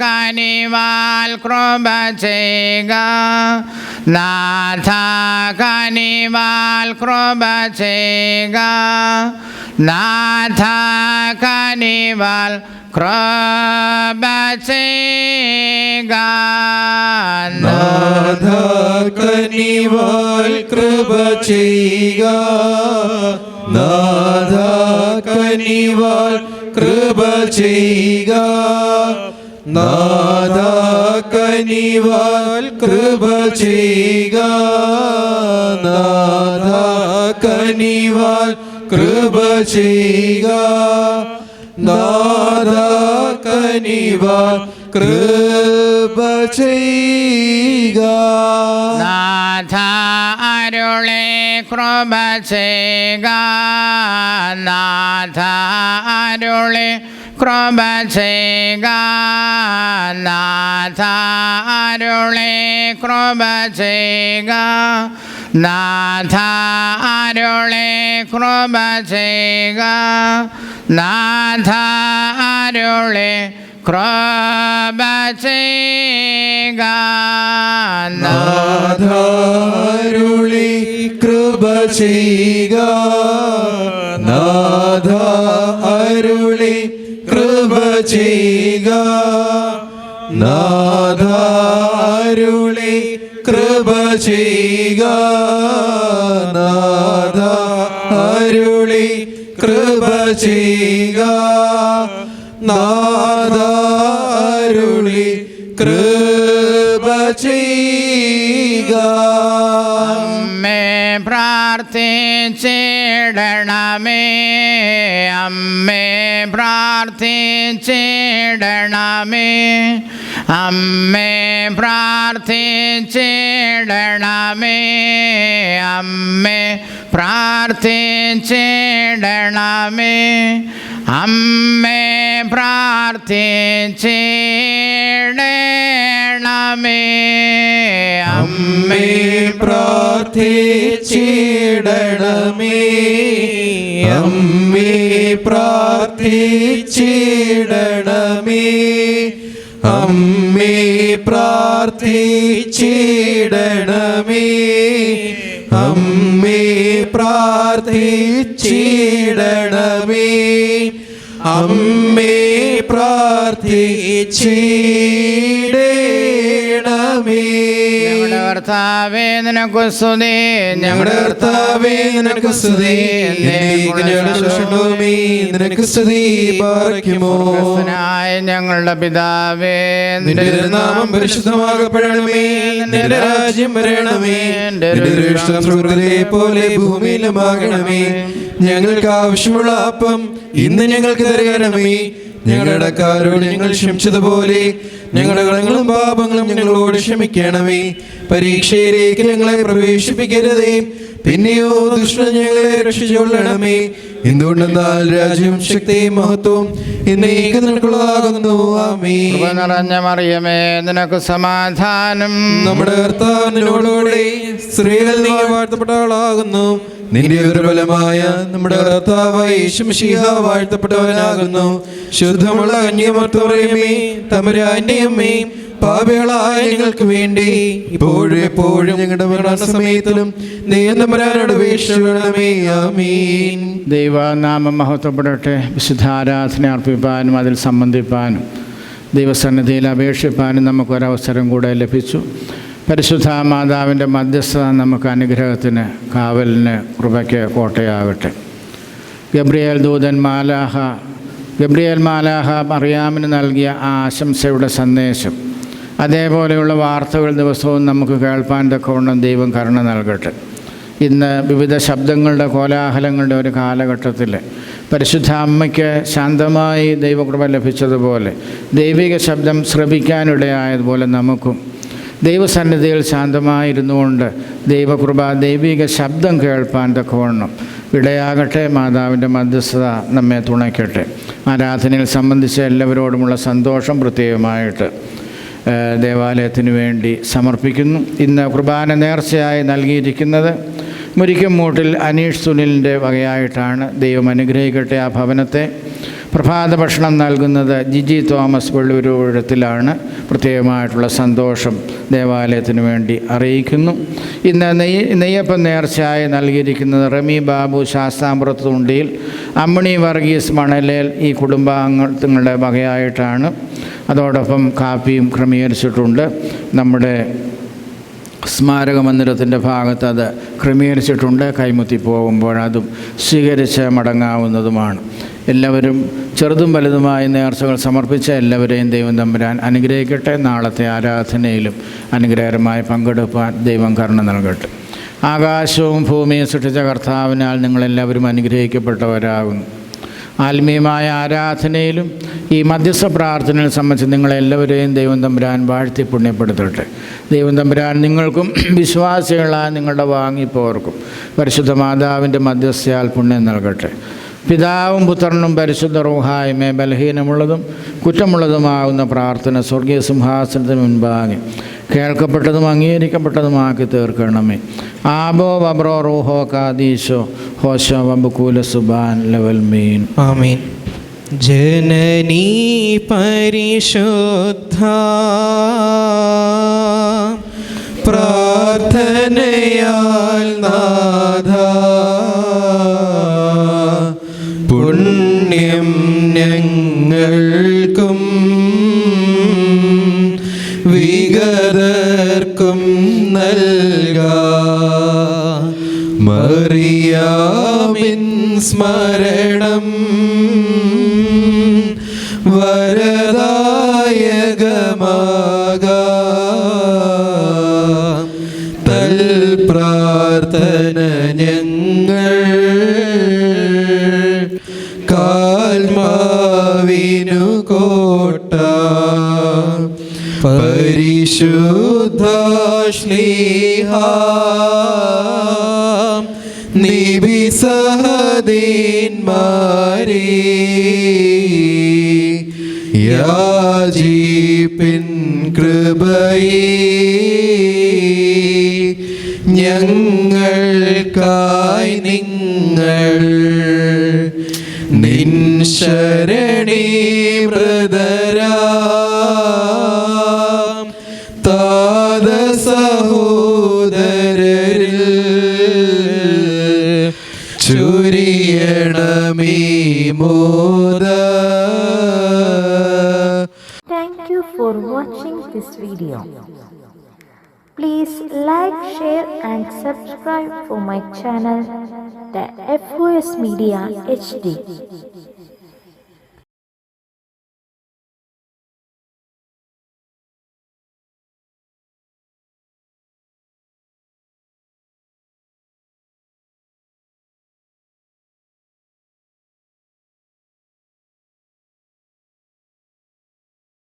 Speaker 2: കനിവാൽ കൃപ ചെയ്യുക. നാഥ കനിവാൽ കൃപ ചെയ്യുക. നാഥ കനിവാൽ കൃപ ചെയ്യുക.
Speaker 7: നാഥ കനിവാൽ കൃപ ചെയ്യുക. നാഥ കനിവാൽ കൃപ ചെയ്യുക. നാഥ കനിവാൽ കൃപ ചെയ്യുക. നാഥ കനിവാൽ കൃപ ചെയ്യുക. നാഥ കനിവാൽ കൃപ ചെയ്യുക.
Speaker 2: നാഥ അരുളേ കൃപ ചെയ്യുക നാഥ അരുളി കൃപ ചെയ്യുക നാഥ അരുളി കൃപ ചെയ്യുക നാഥ അരുളി കൃപ ചെയ്യുക നാഥ അരുളി കൃപ ചെയ്യുക
Speaker 7: നാഥാരുളി കൃപ ചെയ്യുക നാഥ അരുളി കൃപ ചെയ്യുക നാഥ അരുളി കൃപ ചെയ്യുക നാഥ അരുളി കൃപ ചെയ്യുക നാഥ അരുളി കൃപ ചെയ്യുക
Speaker 2: അമ്മേ പ്രാർത്ഥിച്ചിടണമേ അമ്മേ പ്രാർത്ഥിച്ചിടണമേ അമ്മേ പ്രാർത്ഥിച്ചിടണമേ അമ്മേ പ്രാർത്ഥിച്ചിടണമേ അമ്മേ പ്രാർത്ഥിച്ചിടണമേ
Speaker 7: അമ്മേ പ്രാർത്ഥിച്ചിടണമേ അമ്മേ പ്രാർത്ഥിച്ചിടണമേ അമ്മേ പ്രാർത്ഥിച്ചിടണമേ അമ്മേ പ്രാർത്ഥിച്ചിടണമേ അമ്മേ പ്രാർത്ഥിച്ചിടണമേ
Speaker 2: ഞങ്ങളുടെ കർത്താവേ നിനക്കു സ്തുതി
Speaker 7: ഞങ്ങളുടെ കർത്താവേ നിനക്ക് സ്തുതി നിനക്ക് സ്തുതി പാർക്കുമോ
Speaker 2: ഞങ്ങളുടെ പിതാവേ
Speaker 7: നിന്റെ നാമം പരിശുദ്ധമാകപ്പെടണമേ നിന്റെ രാജ്യം വരണമേ നിന്റെ ഇഷ്ടം സ്വർഗ്ഗത്തിലെ പോലെ ഭൂമിയിലുമാകണമേ ഞങ്ങൾക്ക് ആവശ്യമുള്ള അപ്പം ഇന്ന് ഞങ്ങൾക്ക് തരണമേ ഞങ്ങളുടെ കാരോട് ഞങ്ങൾ ക്ഷമിച്ചതുപോലെ ഞങ്ങളുടെ കടങ്ങളും പാപങ്ങളും ഞങ്ങളോട് ക്ഷമിക്കണമേ പരീക്ഷയിലേക്ക് ഞങ്ങളെ പ്രവേശിപ്പിക്കരുതേ പിന്നെയോ ദുഷ്ടൻ ഞങ്ങളെ രക്ഷിച്ചുകൊള്ളണമേ എന്തുകൊണ്ടെന്നാൽ രാജ്യവും ശക്തിയും മഹത്വവും എന്നേക്ക് നിനക്കുള്ളതാകുന്നു ആമേൻ
Speaker 2: കൃപ നിറഞ്ഞ മറിയമേ നിനക്ക് സമാധാനം
Speaker 7: നമ്മുടെ കർത്താവിനോടുകൂടെ സ്ത്രീകൾ നീ വാഴ്ത്തപ്പെട്ടവളാകുന്നു നിന്റെ ദുർബലമായ നമ്മുടെ കർത്താവായ യേശു മിശിഹ വാഴ്ത്തപ്പെട്ടവനാകുന്നു ശുദ്ധമുള്ള കന്യമർത്തുമറിയമേ തമ്പുരാന്റെ അമ്മേ പാപികളായ ഞങ്ങൾക്ക് വേണ്ടി ഇപ്പോഴും എപ്പോഴും ഞങ്ങളുടെ മരണസമയത്തിലും തമ്പുരാനോട് അപേക്ഷിക്കണമേ ആമീൻ
Speaker 2: ദൈവനാമം മഹത്വപ്പെടട്ടെ. വിശുദ്ധാരാധന അർപ്പിപ്പാനും അതിൽ സംബന്ധിപ്പാനും ദൈവസന്നിധിയിൽ അപേക്ഷിപ്പാനും നമുക്കൊരവസരം കൂടെ ലഭിച്ചു. പരിശുദ്ധ മാതാവിൻ്റെ മധ്യസ്ഥത നമുക്ക് അനുഗ്രഹത്തിന് കാവലിന് കൃപയ്ക്ക് കോട്ടയാകട്ടെ. ഗബ്രിയേൽ ദൂതൻ ഗബ്രിയേൽ മാലാഹ മറിയാമിന് നൽകിയ ആ ആശംസയുടെ സന്ദേശം, അതേപോലെയുള്ള വാർത്തകൾ ദിവസവും നമുക്ക് കേൾപ്പാൻ തക്കവണ്ണം ദൈവം കരുണ നൽകട്ടെ. ഇന്ന് വിവിധ ശബ്ദങ്ങളുടെ കോലാഹലങ്ങളുടെ ഒരു കാലഘട്ടത്തിൽ പരിശുദ്ധ അമ്മയ്ക്ക് ശാന്തമായി ദൈവകൃപ ലഭിച്ചതുപോലെ ദൈവിക ശബ്ദം ശ്രവിക്കാനിടയായതുപോലെ നമുക്കും ദൈവസന്നിധിയിൽ ശാന്തമായിരുന്നു കൊണ്ട് ദൈവകൃപ ദൈവിക ശബ്ദം കേൾപ്പാൻ തക്കവണ്ണം ഇടയാകട്ടെ. മാതാവിൻ്റെ മധ്യസ്ഥത നമ്മെ തുണയ്ക്കട്ടെ. ആരാധനയിൽ സംബന്ധിച്ച എല്ലാവരോടുമുള്ള സന്തോഷം പ്രത്യേകമായിട്ട് ദേവാലയത്തിന് വേണ്ടി സമർപ്പിക്കുന്നു. ഇന്ന് കുർബാന നേർച്ചയായി നൽകിയിരിക്കുന്നത് മുരിക്കമ്മൂട്ടിൽ അനീഷ് സുനിലിൻ്റെ വകയായിട്ടാണ്. ദൈവം അനുഗ്രഹിക്കട്ടെ ആ ഭവനത്തെ. പ്രഭാത ഭക്ഷണം നൽകുന്നത് ജിജി തോമസ് വെള്ളൂരൂഴത്തിലാണ്. പ്രത്യേകമായിട്ടുള്ള സന്തോഷം ദേവാലയത്തിന് വേണ്ടി അറിയിക്കുന്നു. ഇന്ന് നെയ്യപ്പം നേർച്ചയായി നൽകിയിരിക്കുന്നത് റമി ബാബു ശാസ്താംപുറത്ത് തുണ്ടിയിൽ, അമ്മണി വർഗീസ് മണലേൽ ഈ കുടുംബാംഗങ്ങളുടെ വകയായിട്ടാണ്. അതോടൊപ്പം കാപ്പിയും ക്രമീകരിച്ചിട്ടുണ്ട്. നമ്മുടെ സ്മാരക മന്ദിരത്തിൻ്റെ ഭാഗത്ത് അത് ക്രമീകരിച്ചിട്ടുണ്ട്. കൈമുത്തി പോകുമ്പോൾ അതും സ്വീകരിച്ച് മടങ്ങാവുന്നതുമാണ്. എല്ലാവരും ചെറുതും വലുതുമായ നേർച്ചകൾ സമർപ്പിച്ച എല്ലാവരെയും ദൈവം തമ്പുരാൻ അനുഗ്രഹിക്കട്ടെ. നാളത്തെ ആരാധനയിലും അനുഗ്രഹകരമായി പങ്കെടുപ്പാൻ ദൈവം കരുണ നൽകട്ടെ. ആകാശവും ഭൂമിയും സൃഷ്ടിച്ച കർത്താവിനാൽ നിങ്ങളെല്ലാവരും അനുഗ്രഹിക്കപ്പെട്ടവരാകുന്നു. ആത്മീയമായ ആരാധനയിലും ഈ മധ്യസ്ഥ പ്രാർത്ഥനയിൽ സംബന്ധിച്ച് നിങ്ങളെല്ലാവരെയും ദൈവം തമ്പുരാൻ വാഴ്ത്തി പുണ്യപ്പെടുത്തട്ടെ. ദൈവം തമ്പുരാൻ നിങ്ങൾക്കും വിശ്വാസികളായ നിങ്ങളുടെ വാങ്ങിപ്പോർക്കും പരിശുദ്ധ മാതാവിൻ്റെ മധ്യസ്ഥയാൽ പുണ്യം നൽകട്ടെ. പിതാവും പുത്രനും പരിശുദ്ധ റൂഹായുമേ ബലഹീനമുള്ളതും കുറ്റമുള്ളതുമാകുന്ന പ്രാർത്ഥന സ്വർഗീയ സിംഹാസനത്തിന് മുൻപാകെ കേൾക്കപ്പെട്ടതും അംഗീകരിക്കപ്പെട്ടതുമാക്കി തീർക്കണമേ. ആബോ വബ്രോ റൂഹോ കാദീശോ ഹോശോ വബുക്കൂല സുബാൻ ലവൽ മീൻ.
Speaker 7: ആമീൻ. ജനനീ പരിശുദ്ധ പ്രാർത്ഥനയാൽ നാഥ പുണ്യം ഞങ്ങൾക്കും വിഗതർക്കും നൽകാ. മറിയാമിൻ സ്മരണം വരദായകമാകാ. തൽ പ്രാർത്ഥന ഞങ്ങൾ കാൽമാവിനു കോട്ട. പരിശുദ്ധ ശ്ലീഹ നിബിസഹദീന്മാരേ യാചിപ്പിൻ കൃപയേ ഞങ്ങൾക്കായി നിങ്ങൾ നിൻ ശരണീ മൃതരാം താത സഹോദരരിൽ ചുരിയണമീ Motha.
Speaker 10: Thank you for watching this video. Please like, share and subscribe for my channel, the FOS Media HD.